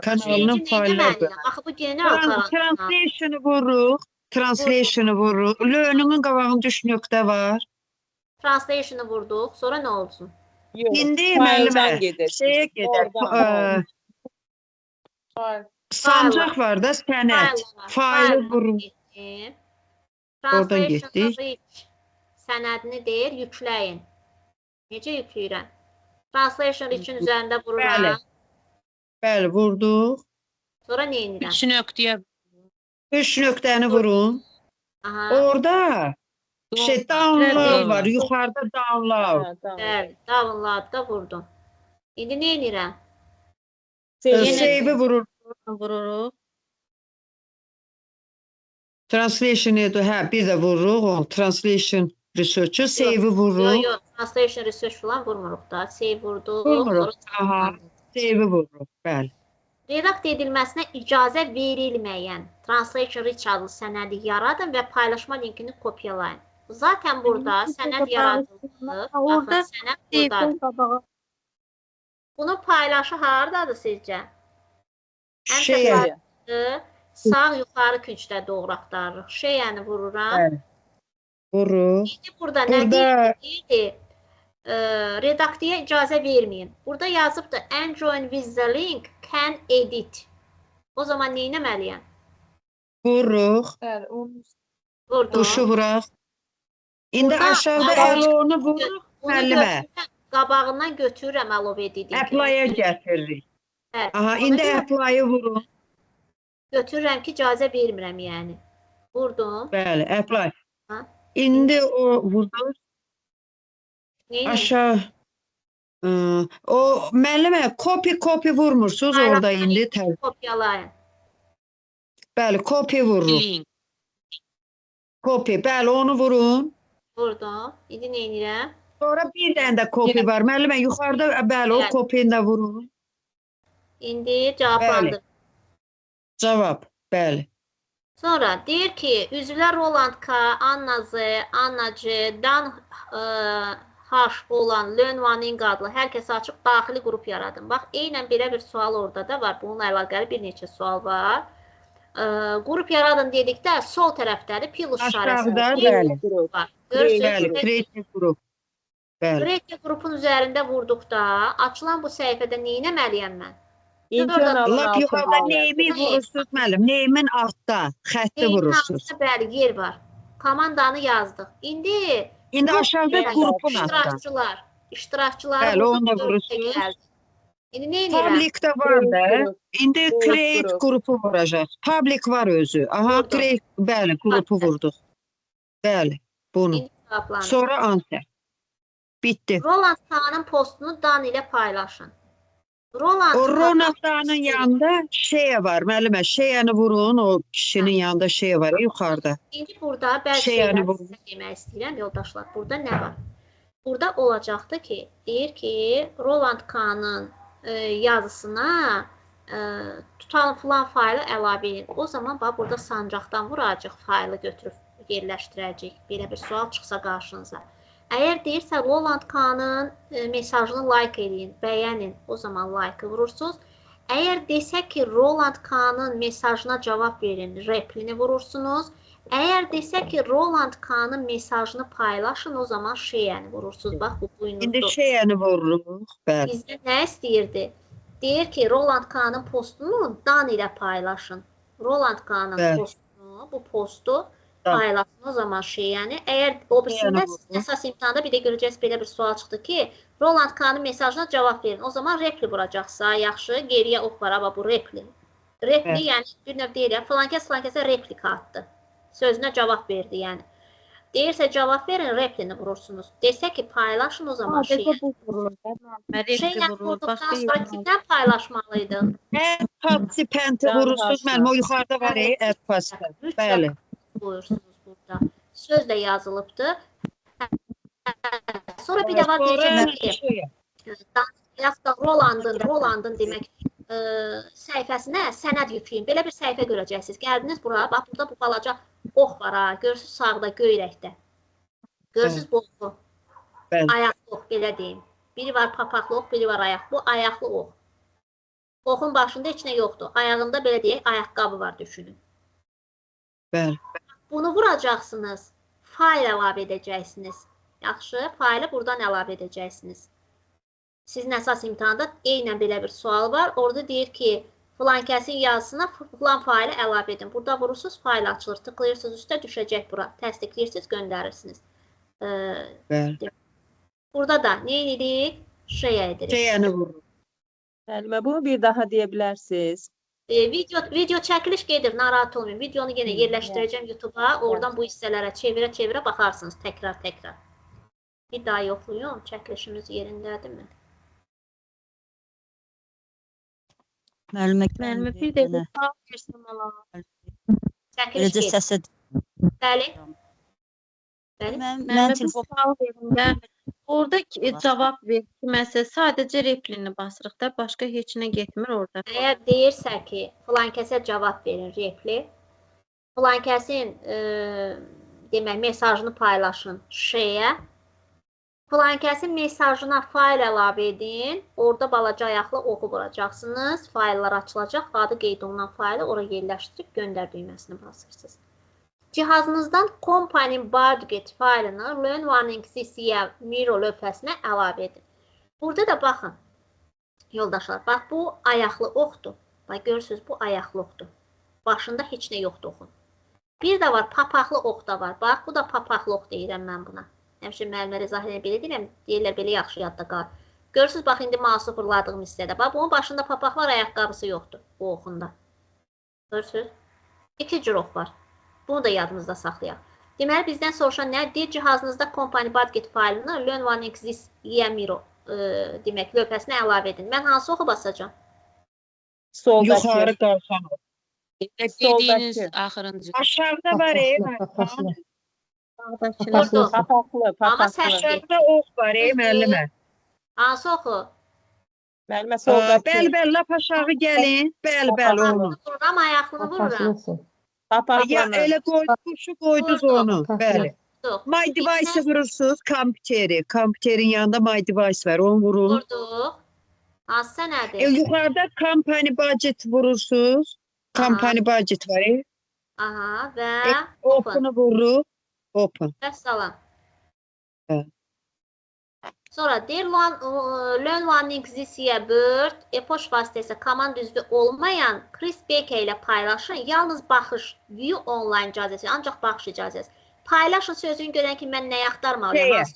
Speaker 3: kanalının faylları.
Speaker 1: Axı bu general kanal.
Speaker 3: Translation'ı vururuq. Translation'ı vururuq. Learning-in qabağında 3 nöqtə var.
Speaker 1: Translation'ı vurduq. Sonra nə olsun?
Speaker 3: İndi müəllimə şeyə gedək. Sancaq var da sənəd. Faylı vurun. Oradan getdik.
Speaker 1: Sənədini deyir, yükləyin. Necə yükləyirəm? Translation için üzərində vururam.
Speaker 3: Bəli, vurduq.
Speaker 1: Sonra nə edirəm?
Speaker 11: 3 nöqtəyə.
Speaker 3: 3 nöqtəni vurun. Orada download var. Yuxarıda download.
Speaker 1: Bəli, downloadda vurdum. İndi nə edirəm?
Speaker 3: Save-i
Speaker 7: vururuq.
Speaker 3: Translation edir. Hə, bir də vururuq o. Translation research-ı, save-i vururuq.
Speaker 1: Yox, translation research falan vurmuruq da. Save vurduq.
Speaker 3: Vurmuruq. Aha, save-i vururuq. Bəli.
Speaker 1: Redakt edilməsinə icazə verilməyən Translation Reach adlı sənədi yaradın və paylaşma linkini kopyalayın. Zaten burada sənəd yaradıldı. Baxın, sənəd buradadır. Bunun paylaşı haradadır sizcə? Sağ yuxarı küncdə doğru axtarırıq. Şeyəni vururam.
Speaker 3: Bəli. Vururuq.
Speaker 1: İndi burada nə deyir? Redaktiyaya icazə verməyin. Burada yazıbdır, and join with the link can edit. O zaman nə etməliyəm?
Speaker 3: Vururuq. Quşu vuraq. İndi aşağıda əlonu vururuq, müəllimə.
Speaker 1: Qabağından götürürəm əlov edildi.
Speaker 3: Apply-a gətiririk. Aha, indi apply-ı vurun.
Speaker 1: Götürürəm ki, icazə vermirəm yəni. Vurdum.
Speaker 3: Bəli, apply. İndi o vurduq. Aşağı. O müəllimə, copy vurmursunuz orada indi.
Speaker 1: Kopyalayın.
Speaker 3: Bəli, copy vururuq. Copy, bəli, onu vurun.
Speaker 1: Vurdum. İndi nə edirəm?
Speaker 3: Sonra bir dənə də copy var. Müəllimə, yuxarıda, bəli, o copy-ni də vurun.
Speaker 1: İndi cavablandır.
Speaker 3: Cavab, bəli.
Speaker 1: Sonra deyir ki, üzvlər Roland K, Anna Z, Anna C, Dan H olan Learn One adlı hər kəs açıb daxili qrup yaradın. Bax, eynən belə bir sual orada da var. Bununla əlaqəli bir neçə sual var. Qrup yaradın dedikdə sol tərəfdədir. Plus işarəsi var.
Speaker 3: Bəli, create group.
Speaker 1: Create qrupun üzərində vurduqda açılan bu səhifədə nə etməliyəm mən?
Speaker 3: Lap yuxarıda neymi vurursunuz müəllim? Neymin altda xətti vurursunuz.
Speaker 1: Bəli, yer var. Komandanı yazdıq. İndi
Speaker 3: aşağıda qrupun altda.
Speaker 1: İştirakçılar.
Speaker 3: Bəli, onu da vurursunuz.
Speaker 1: İndi nə edirəm?
Speaker 3: Public də var da. İndi create qrupu vuracaq. Public var özü. Aha, create, bəli, qrupu vurduq. Bəli, bunu. Sonra answer. Bitdi.
Speaker 1: Roland K-nın postunu Dan ilə paylaşın.
Speaker 3: O Ronald'ın yanında şey var, müəllimə, şeyəni vurun, o kişinin yanında şey var, yuxarıda.
Speaker 1: İndi burada bəzi şeylər sizə demək istəyirəm, yoldaşlar. Burada nə var? Burada olacaqdır ki, deyir ki, Roland K-nın yazısına tutalım filan faylı əlavə edin. O zaman bax, burada sancaqdan vuracaq, faylı götürüb yerləşdirəcək. Belə bir sual çıxsa qarşınıza. Əgər deyirsə, Roland K-nın mesajını like edin, bəyənin, o zaman like vurursunuz. Əgər desək ki, Roland K-nın mesajına cavab verin, replini vurursunuz. Əgər desək ki, Roland K-nın mesajını paylaşın, o zaman şeyəni vurursunuz. Bax, bu
Speaker 3: İndi
Speaker 1: buynuzdur.
Speaker 3: şeyəni vururuq. Bəli.
Speaker 1: Bizdə nə istəyirdi? Deyir ki, Roland K-nın postunu Dan ilə paylaşın. Roland K-nın
Speaker 3: Bəli.
Speaker 1: postunu, bu postu
Speaker 3: Tamam.
Speaker 1: paylaşın, o zaman şeyəni. Əgər o birisində
Speaker 3: Yəni,
Speaker 1: siz əsas imtahanda bir də görəcəksiniz belə bir sual çıxdı ki, Roland K-nın mesajına cavab verin. O zaman repli vuracaqsa, yaxşı, geriyə ox var, amma bu repli. Repli,
Speaker 3: Bəli.
Speaker 1: yəni bir növ deyirəm, filankəsə replika atdı. Sözünə cavab verdi, yəni. Deyirsə cavab verin, replini vurursunuz. Desə ki, paylaşın, o zaman şey.
Speaker 7: Sadəcə bu vurulur. Repli
Speaker 1: Şeylə
Speaker 7: vurulur.
Speaker 1: vurduqdan
Speaker 7: Başqa
Speaker 1: sonra
Speaker 7: yox.
Speaker 1: kimdən paylaşmalıydıq?
Speaker 3: Ət partisipenti vurursunuz. Mənim o yuxarıda var, ət partisipenti. Bəli.
Speaker 1: Buyursunuz burada. Sözlə yazılıbdır. Sonra bir də var
Speaker 3: Sonra
Speaker 1: deyəcəm ki,
Speaker 3: şey.
Speaker 1: Rolandın demək səhifəsinə sənəd yükləyin. Belə bir səhifə görəcəksiniz. Gəldiniz bura, bax burada bu balaca ox var ha. Görürsüz sağda göy rəngdə. Görürsüz bu oxu.
Speaker 3: Bəli.
Speaker 1: Ayaqlı ox belə deyim. Biri var papaqlı ox, biri var ayaq. Bu ayaqlı ox. Oxun başında heç nə yoxdur. Ayağında belə deyək, ayaqqabı var düşünün.
Speaker 3: Bəli.
Speaker 1: Bunu vuracaqsınız. Fayl əlavə edəcəksiniz. Yaxşı, faylı buradan əlavə edəcəksiniz. Sizin əsas imtahanda eynən belə bir sual var. Orada deyir ki, filan kəsin yazısına filan faylı əlavə edin. Burada vurursunuz, fayl açılır. Tıklayırsınız, üstə düşəcək bura. Təsdiqləyirsiniz, göndərirsiniz.
Speaker 3: Bəli.
Speaker 1: Burada da nə edirik? Şeyə edirik.
Speaker 3: Şeyəni vururuq.
Speaker 13: Müəllimə, bunu bir daha deyə bilərsiniz.
Speaker 1: Video çəkiliş gedir, narahat olmayın. Videonu yenə yerləşdirəcəm YouTube-a. Oradan bu hissələrə çevirə-çevirə baxarsınız təkrar-təkrar. Bir daha yoxlayın, çəkilişimiz yerindədirmi?
Speaker 12: Müəllimə,
Speaker 7: Bir də sual versəm olar.
Speaker 1: Çəkiliş gedir.
Speaker 12: səsə
Speaker 1: Bəli. Bəli.
Speaker 7: Mən bir sual verim də. Orada cavab ver kiməsə sadəcə replini basırıq da, başqa heç nə getmir orada.
Speaker 1: Əgər deyirsə ki, filan kəsə cavab verin repli, filan kəsin demək mesajını paylaşın şeyə, filan kəsin mesajına fayl əlavə edin, orada balaca ayaqlı oxu vuracaqsınız, fayllar açılacaq, adı qeyd olunan faylı ora yerləşdirib göndər düyməsini basırsınız. Cihazınızdan Company Budget faylını Learn Warning CC-yə Miro lövhəsinə əlavə edin. Burada da baxın, yoldaşlar, bax bu ayaqlı oxdur. Bax görürsünüz, bu ayaqlı oxdur. Başında heç nə yoxdur oxun. Bir də var, papaqlı ox da var. Bax, bu da papaqlı ox deyirəm mən buna. Həmişə müəllimə izah edən belə deyirəm, deyirlər belə yaxşı yadda qalır. Görürsünüz, bax indi mousu fırladığım hissədə. Bax, bunun başında papaqlar, ayaqqabısı yoxdur bu oxunda. Görürsünüz? İki cür ox var. Bunu da yadımızda saxlayaq. Deməli, bizdən soruşan nə? Deyir, cihazınızda Company Budget faylını Learn Warning CC-yə Miro demək, lövhəsinə əlavə edin. Mən hansı oxu basacağam?
Speaker 13: Soldakı.
Speaker 3: Yuxarı qalxan.
Speaker 11: Dediyiniz axırıncı.
Speaker 3: Aşağıda var,
Speaker 1: Vurdu.
Speaker 13: Papaqlı.
Speaker 1: Amma səs
Speaker 3: Aşağıda ox var, müəllimə.
Speaker 1: hansı oxu?
Speaker 13: Müəllimə, soldakı.
Speaker 3: Bəli, lap aşağı gəlin. Bəli, onu.
Speaker 1: Vururam, ayaqlını vururam.
Speaker 3: Ya elə qoydu, qoydunuz onu. Bəli. My device vurursunuz, kompüterin yanında my device var, onu vurun.
Speaker 1: Vurduq. Hansı sənədir?
Speaker 3: Yuxarıda company budget vurursunuz. Company budget var.
Speaker 1: Aha, və
Speaker 3: Open'ı vururuq. Open.
Speaker 1: Və salam.
Speaker 3: Hə.
Speaker 1: Sonra deyir, Learn Warning CC-yə Bird, e-poç vasitəsi komand üzvü olmayan Chris Baker ilə paylaşın. Yalnız baxış, view online icazəsi, ancaq baxış icazəsi. Paylaşın sözünü görən ki, mən nəyə axtarmalıyım?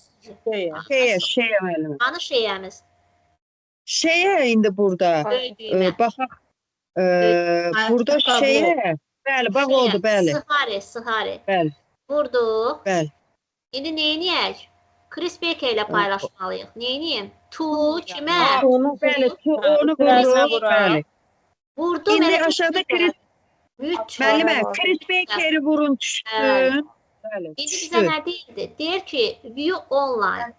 Speaker 3: Şeyə müəllimə.
Speaker 1: Hanı şeyəmiz?
Speaker 3: Şeyə indi burada. Baxaq. Burada şeyə. Bəli, bax oldu, bəli.
Speaker 1: Sıhari.
Speaker 3: Bəli.
Speaker 1: Vurduq.
Speaker 3: Bəli.
Speaker 1: İndi neyniyək? Chris Baker ilə paylaşmalıyıq. Neyniyim? Kimə?
Speaker 3: Bəli, onu vururuq. Bəli.
Speaker 1: Vurdum.
Speaker 3: İndi aşağıda müəllimə, Chris Baker'i vurun düşsün.
Speaker 1: İndi bizə nə deyildi? Deyir ki, view online.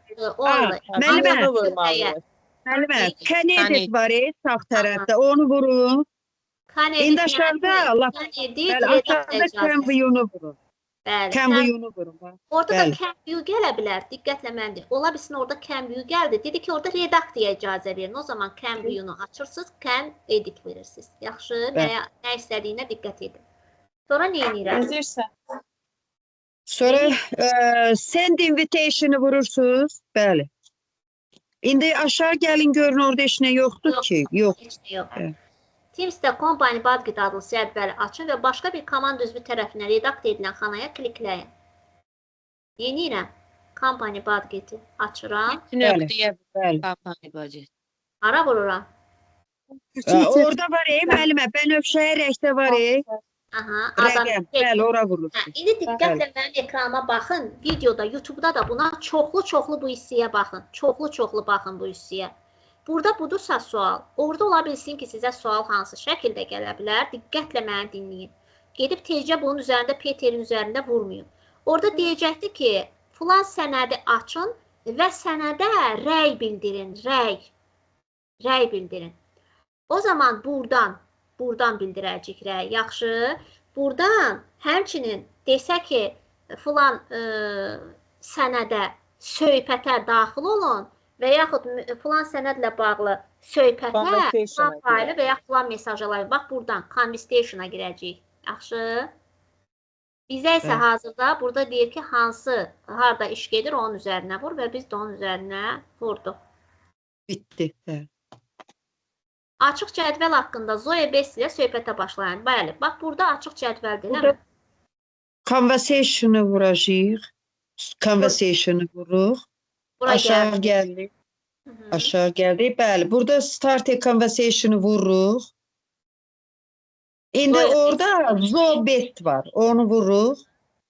Speaker 3: Müəllimə, Connected var sağ tərəfdə, onu vurun. İndi aşağıda, aşağıda Can View-nu vurun.
Speaker 1: Bəli.
Speaker 3: Can view'unu vurun. bax.
Speaker 1: Orada da
Speaker 3: Bəli.
Speaker 1: can view gələ bilər. Diqqətlə məndir. Ola bilsin orada can view gəldi. Dedi ki, orada redaktiyaya icazə verin. O zaman can view'unu açırsınız, can edit verirsiniz. Yaxşı, nə istədiyinə diqqət edin. Sonra nə edirəm?
Speaker 13: Yazırsan.
Speaker 3: Sonra send invitation'ı vurursunuz. Bəli. İndi aşağı gəlin görün orada heç nə yoxdur ki. Yox.
Speaker 1: Heç nə yox.
Speaker 3: Evet.
Speaker 1: Teams'də Company Budget adlı cədvəli açın və başqa bir komanda üzvü tərəfindən redakt edilən xanaya klikləyin. Yenirəm. Company Budget'i açıram.
Speaker 11: Nöqtəyə
Speaker 3: Bəli.
Speaker 11: kampanya budget.
Speaker 1: Ara vururam.
Speaker 3: Orada var müəllimə, bənövşəyə rəngdə var.
Speaker 1: Aha, adam.
Speaker 3: Rəqəm. Bəli, ora vurursunuz.
Speaker 1: İndi diqqətlə mənim ekranıma baxın. Videoda, YouTube'da da buna çoxlu bu hissəyə baxın. Çoxlu baxın bu hissəyə. Burada budursa sual. Orada ola bilsin ki, sizə sual hansı şəkildə gələ bilər. Diqqətlə məni dinləyin. Gedib tezcə bunun üzərində, Peterin üzərində vurmayın. Orada deyəcəkdir ki, filan sənədi açın və sənədə rəy bildirin. Rəy bildirin. O zaman buradan bildirəcək rəy. Yaxşı. Buradan həmçinin desə ki, filan sənədə söhbətə daxil olun və yaxud filan sənədlə bağlı söhbətə faylı və yaxud filan mesajlar. Bax, buradan conversation'a girəcəyik. Yaxşı. Bizə isə hazırda burada deyir ki, harada iş gedir, onun üzərinə vur və biz də onun üzərinə vurduq.
Speaker 3: Bitdi.
Speaker 1: Açıq cədvəl haqqında Zoya Best ilə söhbətə başlayın. Bəli, bax, burada açıq cədvəldir, eləmi?
Speaker 3: Conversation'ı vuracağıq. Conversation'ı vuruq. Aşağı gəldik. Aşağı gəldik. Bəli, burada start a conversation'ı vururuq. İndi orada Zoya Best var. Onu vururuq.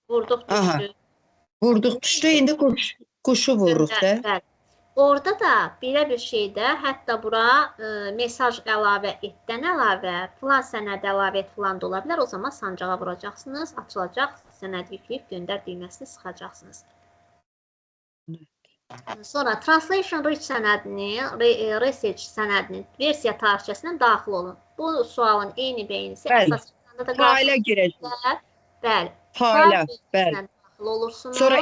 Speaker 1: Vurduq, düşdü.
Speaker 3: Vurduq, düşdü. İndi quşu vururuq da.
Speaker 1: Bəli. Orada da belə bir şeydə, hətta bura mesaj əlavə etdən əlavə, filan sənəd əlavə et filan da ola bilər. O zaman sancağa vuracaqsınız, açılacaq, sənəd yükləyib göndər düyməsini sıxacaqsınız. Sonra Translation Rich sənədinin, Research sənədinin versiya tarixçəsindən daxil olun. Bu sualın eyni beynisi əsas
Speaker 3: fayla girəcək.
Speaker 1: Bəli.
Speaker 3: Fayla, bəli. Sonra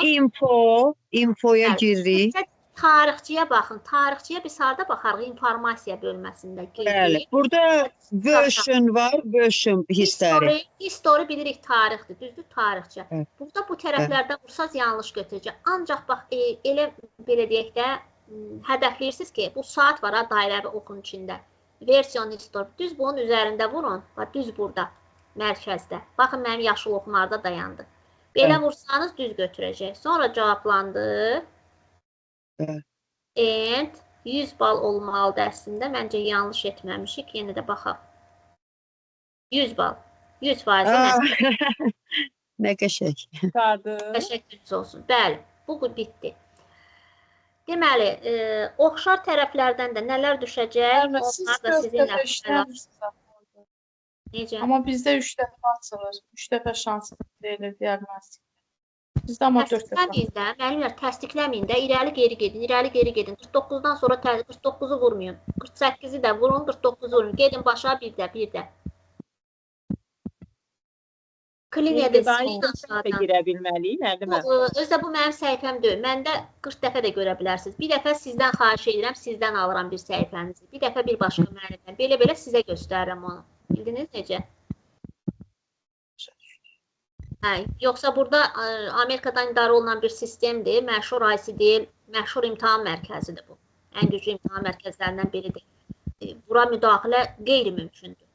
Speaker 3: infoya giririk.
Speaker 1: Tarixçiyə baxın. Tarixçiyə biz harada baxarıq? İnformasiya bölməsində giririk.
Speaker 3: Bəli. Burada version var, version hissələri.
Speaker 1: History bilirik tarixdir, düzdür? Tarixçi. Burada bu tərəflərdə vursaz yanlış götürəcək. Ancaq bax, elə belə deyək də, hədəfləyirsiniz ki, bu saat var ha, dairəvi oxun içində. Version history. Düz bunun üzərində vurun. Düz burada, mərkəzdə. Baxın, mənim yaşıl oxumarda dayandı. Belə vursanız düz götürəcək. Sonra cavablandı. And 100 bal olmalıdır əslində. Məncə yanlış etməmişik. Yenə də baxaq. 100 bal. 100%.
Speaker 3: Nə qəşək.
Speaker 1: Təşəkkür olsun. Bəli, bu bitdi. Deməli, oxşar tərəflərdən də nələr düşəcək? Onlar da sizinlə. Necə?
Speaker 4: Amma bizdə 3 dəfə açılır. 3 dəfə şans verilir diaqnostik. Bizdə amma 4 dəfə.
Speaker 1: Müəllimlər, təsdiqləməyin də, irəli geri gedin. 49-dan sonra 49-u vurmayın. 48-i də vurun, 49-u vurun. Gedin başa bir də. Kliniyyədə
Speaker 13: səhifə girə bilməliyik, müəllimə.
Speaker 1: Özdə bu mənim səhifəm deyil. Məndə 40 dəfə də görə bilərsiniz. Bir dəfə sizdən xahiş edirəm, sizdən alıram bir səhifənizi. Bir dəfə bir başqa müəllimdən. Belə sizə göstərirəm onu. Bildiniz necə? Yoxsa burada Amerikadan idarə olunan bir sistemdir, məşhur IC deyil, məşhur imtahan mərkəzidir bu. Ən güclü imtahan mərkəzlərindən biridir. Bura müdaxilə qeyri-mümkündür.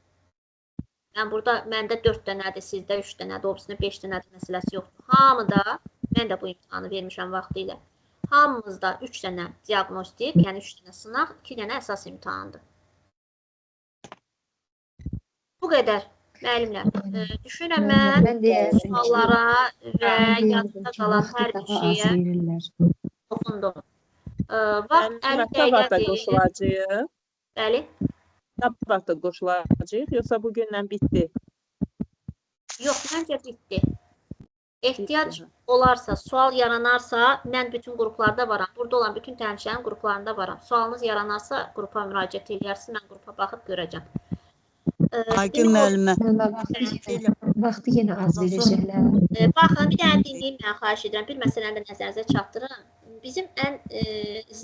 Speaker 1: Məndə 4 dənədir, sizdə 3 dənədir, obisində 5 dənədir məsələsi yoxdur. Hamıda, mən də bu imtahanı vermişəm vaxtı ilə. Hamımızda 3 dənə diaqnostik, yəni 3 dənə sınaq, 2 dənə əsas imtahandır. Bu qədər. Müəllimlər, düşünürəm mən suallara və yadda qalan hər bir şeyə toxundum. Vaxt 50 dəqiqədir. Bəli.
Speaker 13: Sabah da qoşulacaq, yoxsa bugündən bitdi?
Speaker 1: Yox, məncə bitdi. Ehtiyac olarsa, sual yaranarsa, mən bütün qruplarda varam. Burada olan bütün təlimçilərin qruplarında varam. Sualınız yaranarsa, qrupa müraciət edərsiniz, mən qrupa baxıb görəcəm.
Speaker 12: Aygün müəllimə.
Speaker 2: Vaxtı yenə az verəcəklər.
Speaker 1: Baxın, bir dənə dinləyin, mən xahiş edirəm. Bir məsələni də nəzərinizə çatdırın. Bizim ən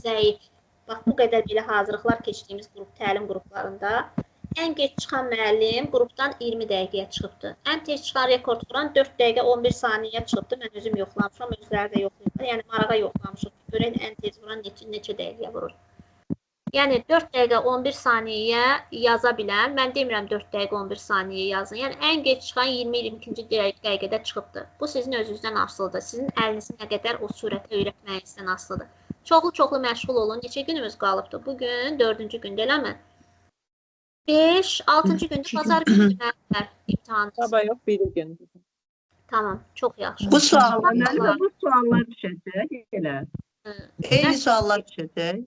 Speaker 1: zəif, bax bu qədər belə hazırlıqlar keçdiyimiz təlim qruplarında ən geç çıxan müəllim qrupdan 20 dəqiqəyə çıxıbdı. Ən tez çıxan rekord quran 4 dəqiqə 11 saniyəyə çıxıbdı. Mən özüm yoxlamışam, özləri də yoxlayıblar. Yəni marağa yoxlamışıq. Görək ən tez vuran neçə dəqiqəyə vurur. Yəni 4 dəqiqə 11 saniyəyə yaza bilən, mən demirəm 4 dəqiqə 11 saniyəyə yazın. Yəni ən geç çıxan 20-22-ci dəqiqədə çıxıbdı. Bu sizin özünüzdən asılıdır. Sizin əlinizi nə qədər o sürətlə öyrətməyinizdən asılıdır. Çoxlu məşğul olun. Neçə günümüz qalıbdı? Bugün 4-cü gündə eləmi? 5, 6-cı gündə bazar günü müəllimlər imtahanınız.
Speaker 13: Sabah yox, biri gün.
Speaker 1: Tamam, çox yaxşı.
Speaker 14: Bu suallar düşəcək elə. Eyni suallar düşəcək.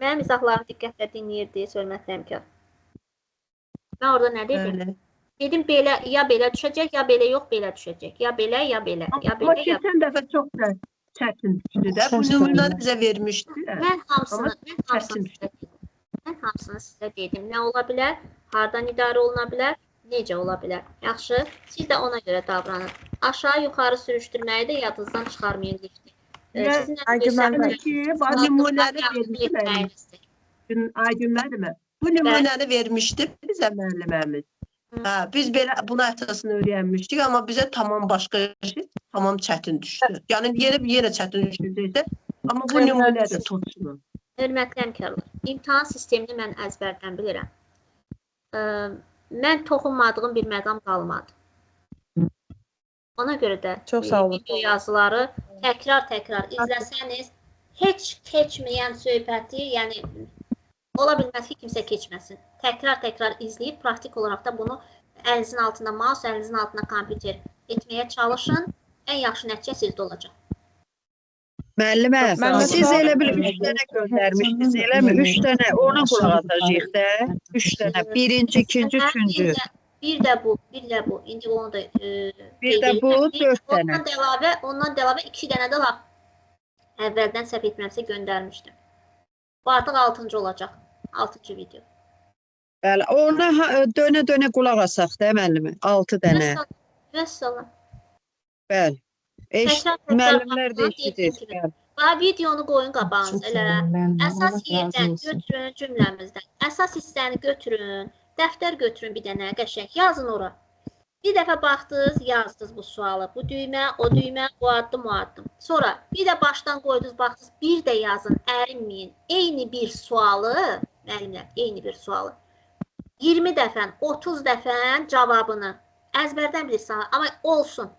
Speaker 1: Mənim izahlarımı diqqətlə dinləyirdi, hörmətli həmkar. Mən orada nə dedim? Dedim belə, ya belə düşəcək, ya belə yox, belə düşəcək. Ya belə, ya belə, ya belə, ya belə.
Speaker 14: Keçən dəfə çox çətin düşdü də. Bu nümunəni bizə vermişdi.
Speaker 1: Mən hamısını sizə dedim. Nə ola bilər, hardan idarə oluna bilər, necə ola bilər. Yaxşı, siz də ona görə davranın. Aşağı yuxarı sürüşdürməyi də yadınızdan çıxarmayın lifti.
Speaker 14: Aygün müəllimə, bu nümunəni vermişdi. Aygün müəllimə, bu nümunəni vermişdi bizə müəlliməmiz. Biz belə buna əsasını öyrənmişdik, amma bizə tamam başqa şey, tamam çətin düşdü. Yəni yenə çətin düşdüysə, amma bu nümunə də tutsun.
Speaker 1: Hörmətli həmkarlar, imtahan sistemini mən əzbərdən bilirəm. Mən toxunmadığım bir məqam qalmadı. Ona görə də video yazıları təkrar izləsəniz, heç keçməyən söhbəti, yəni ola bilməz ki, kimsə keçməsin. Təkrar izləyib, praktik olaraq da bunu əlinizin altında mouse, əlinizin altında kompüter etməyə çalışın. Ən yaxşı nəticə sizdə olacaq.
Speaker 3: Müəllimə, siz elə bil 3 dənə göndərmişdiniz, eləmi? 3 dənə, ona qulaq asacağıq da. 3 dənə, birinci, ikinci, üçüncü.
Speaker 1: Bir də bu. İndi onu da
Speaker 3: bir də bu, 4 dənə.
Speaker 1: Ondan da əlavə 2 dənə də var. Əvvəldən səhv etmirəmsə göndərmişdim. Bu artıq 6-cı olacaq. 6-cı video.
Speaker 3: Bəli, ona dönə qulaq asaq da müəllimə. 6 dənə.
Speaker 1: Vəssalam.
Speaker 3: Bəli. Müəllimlər də eşidir.
Speaker 1: Videonu qoyun qabağınıza. Əsas yerdən götürün cümləmizdən. Əsas hissəni götürün. Dəftər götürün bir dənə, qəşəng yazın ora. Bir dəfə baxdınız, yazdınız bu sualı. Bu düymə, o düymə, bu addım, o addım. Sonra bir də başdan qoydunuz, baxdınız, bir də yazın, ərinməyin. Eyni bir sualı, müəllimlər, eyni bir sualı. 20 dəfən, 30 dəfən cavabını əzbərdən bilirsiniz, amma olsun.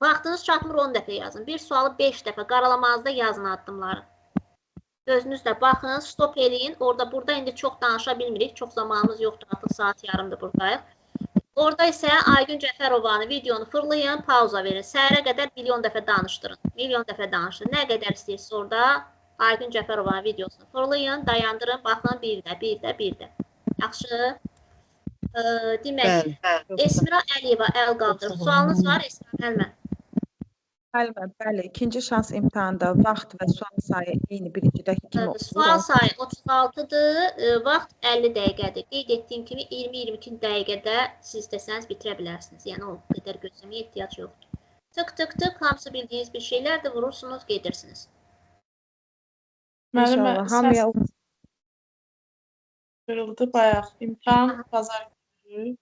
Speaker 1: Vaxtınız çatmır 10 dəfə yazın. Bir sualı 5 dəfə qaralamazda yazın addımları. Gözünüzlə baxın, stop eləyin. Burada indi çox danışa bilmirik. Çox zamanımız yoxdur, artıq saat yarımdır buradayıq. Orada isə Aygün Cəfərovanın videonu fırlayın, pauza verin. Səhərə qədər milyon dəfə danışdırın. Milyon dəfə danışdırın. Nə qədər istəyirsiniz orada Aygün Cəfərovanın videosunu fırlayın, dayandırın, baxın bir də. Yaxşı. Demək, Esmira Əliyeva əl qaldırır. Sualınız var Esmira müəllimə?
Speaker 9: Bəli, ikinci şans imtahanda vaxt və sual sayı eyni birincədəki kimi olur.
Speaker 1: Sual sayı 36-dır, vaxt 50 dəqiqədir. Qeyd etdiyim kimi 20-22 dəqiqədə siz desəniz bitirə bilərsiniz. Yəni o qədər gözləməyə ehtiyac yoxdur. Tık, hamısı bildiyiniz bir şeylərdir, vurursunuz, gedirsiniz.
Speaker 4: Müəllimə, səs qırıldı bayaq. İmtahan bazar günü.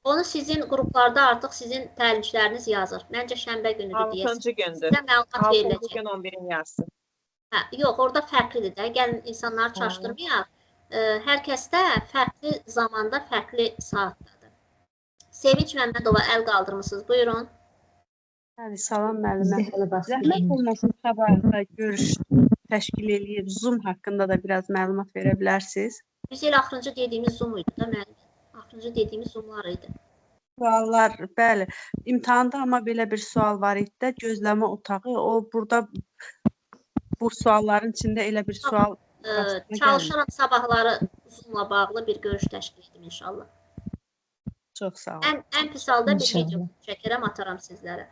Speaker 1: Onu sizin qruplarda artıq sizin təlimçiləriniz yazır. Məncə şənbə günüdür deyəsiniz.
Speaker 13: 6-cı gündür.
Speaker 1: Sizə məlumat veriləcək.
Speaker 13: 6-cı gün 11-in yarısı.
Speaker 1: Yox, orada fərqlidir də. Gəlin insanları çaşdırmayaq. Hər kəsdə fərqli zamanda, fərqli saatdadır. Sevinç Məmmədova əl qaldırmısınız. Buyurun.
Speaker 15: Bəli, salam müəllimə. Zəhmət olmasın, sabah görüş təşkil eləyir. Zoom haqqında da biraz məlumat verə bilərsiniz.
Speaker 1: Biz elə axırıncı dediyimiz Zoom idi da müəllim. Axırıncı dediyimiz Zoomlar idi.
Speaker 15: Suallar, bəli. İmtahanda amma belə bir sual var idi də, gözləmə otağı. O burada bu sualların içində elə bir sual
Speaker 1: çalışaram sabahları Zoomla bağlı bir görüş təşkil edim inşallah.
Speaker 15: Çox sağ olun.
Speaker 1: Ən pis halda bir video çəkərəm, ataram sizlərə.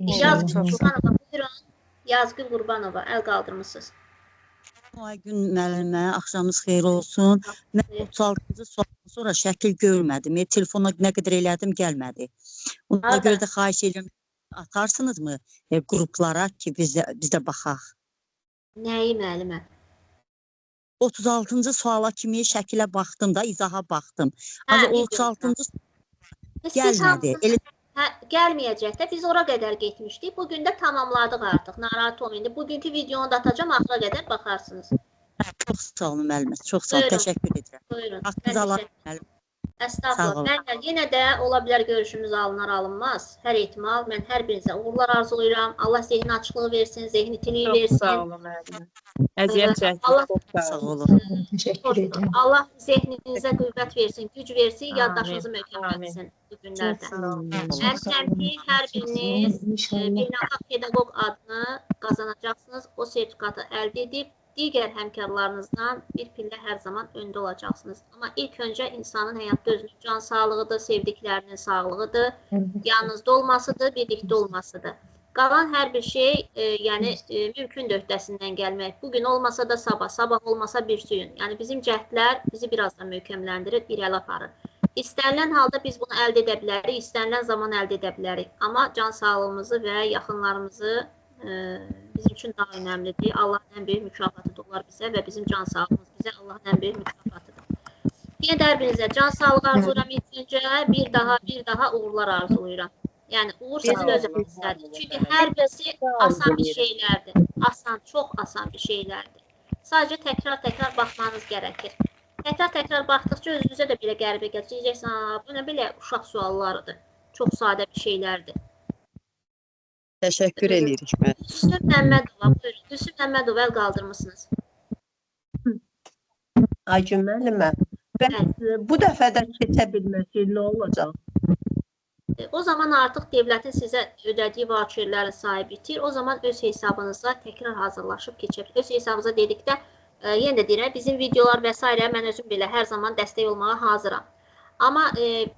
Speaker 1: Yazgül Qurbanova, buyurun. Yazgül Qurbanova, əl qaldırmısınız.
Speaker 12: Aygün müəllimə, axşamınız xeyir olsun. Mən 36-cı sualdan sonra şəkil görmədim. Telefona nə qədər elədim, gəlmədi. Ona görə də xahiş edirəm, atarsınızmı qruplara ki, biz də baxaq.
Speaker 1: Nəyi müəllimə?
Speaker 12: 36-cı suala kimi şəkilə baxdım da, izaha baxdım. Ancaq 36-cı gəlmədi.
Speaker 1: Gəlməyəcək də, biz ora qədər getmişdik. Bugün də tamamladıq artıq, narahat olmayın. Bugünkü videonu da atacağım, axıra qədər baxarsınız.
Speaker 12: Çox sağ olun müəllimə, çox sağ olun, təşəkkür edirəm.
Speaker 1: Buyurun.
Speaker 12: Haqqınızı Allah müəllimə.
Speaker 1: Estağfurullah. Mən yenə də ola bilər görüşümüz alınır, alınmaz. Hər ehtimal. Mən hər birinizə uğurlar arzulayıram. Allah zehni açıqlığı versin, zehni itiliyi versin.
Speaker 13: Çox sağ olun müəllimə. Əziyyət çəkdiniz, çox sağ olun.
Speaker 2: Təşəkkür edirəm.
Speaker 1: Allah zehninizə qüvvət versin, güc versin, yaddaşınızı möhkəmlətsin bu günlərdə. Əminəm ki, hər biriniz beynəlxalq pedaqoq adını qazanacaqsınız, o sertifikatı əldə edib digər həmkarlarınızdan bir pillə hər zaman öndə olacaqsınız. Amma ilk öncə insanın həyatda özünün can sağlığıdır, sevdiklərinin sağlığıdır, yanınızda olmasıdır, birlikdə olmasıdır. Qalan hər bir şey, yəni mümkün öhdəsindən gəlmək. Bugün olmasa da sabah, sabah olmasa bir suyun. Yəni bizim cəhdlər bizi biraz da möhkəmləndirir, irəli aparır. İstənilən halda biz bunu əldə edə bilərik, istənilən zaman əldə edə bilərik. Amma can sağlığımızı və yaxınlarımızı bizim üçün daha önəmlidir. Allahın ən böyük mükafatıdır onlar bizə və bizim can sağlığımız bizə Allahın ən böyük mükafatıdır. Yenə də hər birinizə can sağlığı arzulayıram. İlk öncə bir daha uğurlar arzulayıram. Yəni uğur sizin özünüzdədir. Çünki hər birisi asan bir şeylərdir. Asan, çox asan bir şeylərdir. Sadəcə təkrar baxmanız gərəkir. Təkrar baxdıqca özünüzə də belə qəribə gəlir. Deyəcəksən, bu nə belə uşaq suallarıdır. Çox sadə bir şeylərdir.
Speaker 3: Təşəkkür edirik mən.
Speaker 1: Hüsnü Məmmədova, buyurun. Hüsnü Məmmədova əl qaldırmısınız.
Speaker 14: Aygün müəllimə, bu dəfə də keçə bilməsi nə olacaq?
Speaker 1: O zaman artıq dövlətin sizə ödədiyi voucherlərin sahibi itir. O zaman öz hesabınıza təkrar hazırlaşıb keçir. Öz hesabınıza dedikdə, yenə də deyirəm, bizim videolar və s. mən özüm belə hər zaman dəstək olmağa hazıram. Amma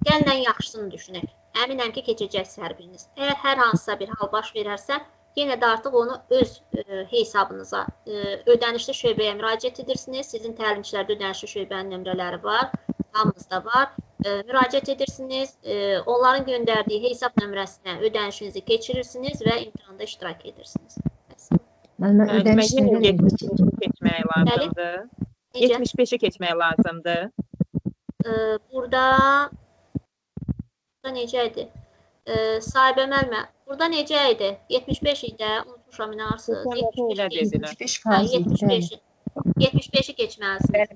Speaker 1: gələn yaxşısını düşünək. Əminəm ki, keçəcəksiniz hər biriniz. Əgər hər hansısa bir hal baş verərsə, yenə də artıq onu öz hesabınıza, ödənişli şöbəyə müraciət edirsiniz. Sizin təlimçilərdə ödənişli şöbənin nömrələri var, hamınızda var. Müraciət edirsiniz, onların göndərdiyi hesab nömrəsinə ödənişinizi keçirirsiniz və imtahanda iştirak edirsiniz.
Speaker 2: Mən ödəniş
Speaker 13: keçmək lazımdır. 75-i keçmək lazımdır.
Speaker 1: Burada necə idi? Sahibə müəllimə, burada necə idi? 75 idi, unutmuşam, inarsınız. 75-i keçməlisiniz.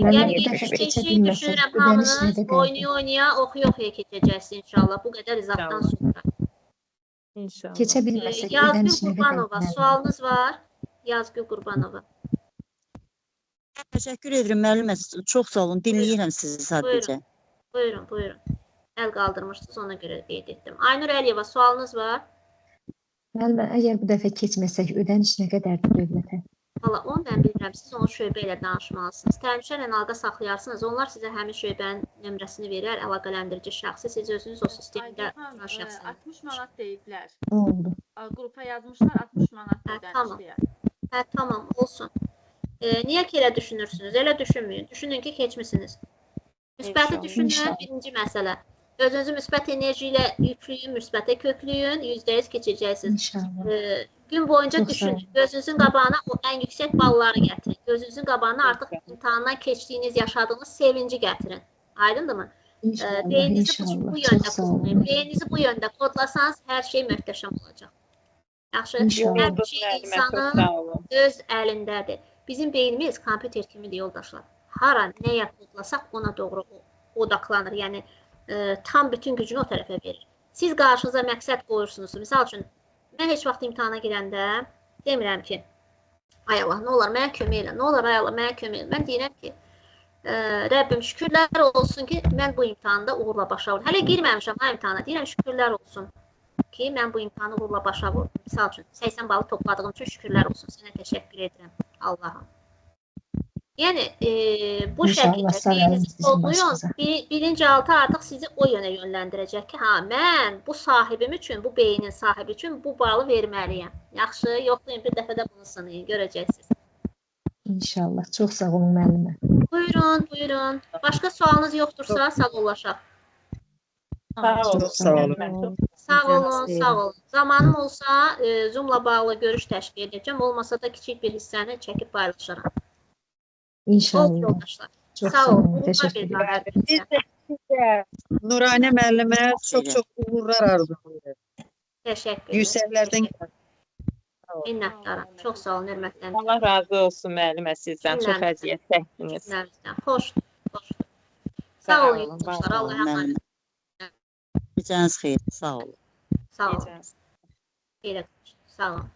Speaker 1: Yəni 75-i düşünürəm, hamınız oynaya-oynaya, oxuya-oxuya keçəcəksiniz inşallah. Bu qədər izahdan sonra.
Speaker 2: Keçə bilməsək,
Speaker 1: Yazgül Qurbanova, sualınız var? Yazgül Qurbanova.
Speaker 12: Təşəkkür edirəm müəllimə, çox sağ olun, dinləyirəm sizi sadəcə.
Speaker 1: Buyurun. Əl qaldırmışsınız, ona görə qeyd etdim. Aynur Əliyeva, sualınız var?
Speaker 2: Müəllimə, əgər bu dəfə keçməsək, ödəniş nə qədərdir dövlətə?
Speaker 1: Valla, onu mən bilmirəm, siz onu şöbə ilə danışmalısınız. Təlimçilərlə əlaqə saxlayarsınız, onlar sizə həmin şöbənin nömrəsini verər, əlaqələndirici şəxsi, siz özünüz o sistemdə şəxsən.
Speaker 16: 60 manat deyiblər.
Speaker 2: Oldu.
Speaker 16: Qrupa yazmışlar, 60 manat ödəniş deyər.
Speaker 1: Tamam, olsun. Niyə ki elə düşünürsünüz? Elə düşünməyin. Düşünün ki, keçmisiniz. Müsbəti düşünün, birinci məsələ. Özünüzü müsbət enerji ilə yükləyin, müsbətə kökləyin, %100 keçəcəksiniz. Gün boyunca düşünün, gözünüzün qabağına o ən yüksək balları gətirin. Gözünüzün qabağına artıq imtahandan keçdiyiniz, yaşadığınız sevinci gətirin. Aydındırmı? Beyninizi bu yöndə kodlayın. Beyninizi bu yöndə kodlasanız, hər şey möhtəşəm olacaq. Yaxşı, hər şey insanın öz əlindədir. Bizim beynimiz kompüter kimidir, yoldaşlar. Hara, nəyə kodlasaq, ona doğru odaqlanır. Yəni, tam bütün gücünü o tərəfə verir. Siz qarşınıza məqsəd qoyursunuz. Misal üçün, mən heç vaxt imtahana girəndə demirəm ki, ay Allah, nə olar, mənə kömək elə, nə olar, ay Allah, mənə kömək elə. Mən deyirəm ki, Rəbbim şükürlər olsun ki, mən bu imtahanda uğurla başa vurdum. Hələ girməmişəm ha imtahana, deyirəm şükürlər olsun ki, mən bu imtahanı uğurla başa vurdum. Misal üçün, 80 balı topladığım üçün şükürlər olsun, sənə təşəkkür edirəm Allah'a. Yəni, bu şəkildə beyninizi kodlayın, bilinçaltı artıq sizi o yönə yönləndirəcək ki, mən bu sahibim üçün, bu beynin sahibi üçün bu balı verməliyəm. Yaxşı, yoxlayın, bir dəfə də bunu sınayın, görəcəksiniz.
Speaker 2: İnşallah. Çox sağ olun müəllimə.
Speaker 1: Buyurun, buyurun. Başqa sualınız yoxdursa sağollaşaq.
Speaker 2: Çox sağ olun.
Speaker 1: Sağ olun, sağ olun. Zamanım olsa Zoom-la bağlı görüş təşkil edəcəm. Olmasa da kiçik bir hissəni çəkib paylaşaram.
Speaker 2: İnşallah.
Speaker 1: Yoldaşlar.
Speaker 2: Çox
Speaker 1: Sağ olun.
Speaker 2: Təşəkkür
Speaker 3: edirəm. Nuranə müəllimə çox uğurlar arzulayıram.
Speaker 1: Təşəkkür ederim.
Speaker 3: Yüksəklərdən
Speaker 1: Minnətdaram. Çox sağ olun, hörmətlərim.
Speaker 13: Allah razı olsun müəllimə sizdən. Çox əziyyət çəkdiniz.
Speaker 1: Xoşdur, xoşdur. Sağ olun yoldaşlar. Allah əmanət.
Speaker 12: Gecəniz xeyir. Sağ olun.
Speaker 1: Sağ olun. Sağ olun.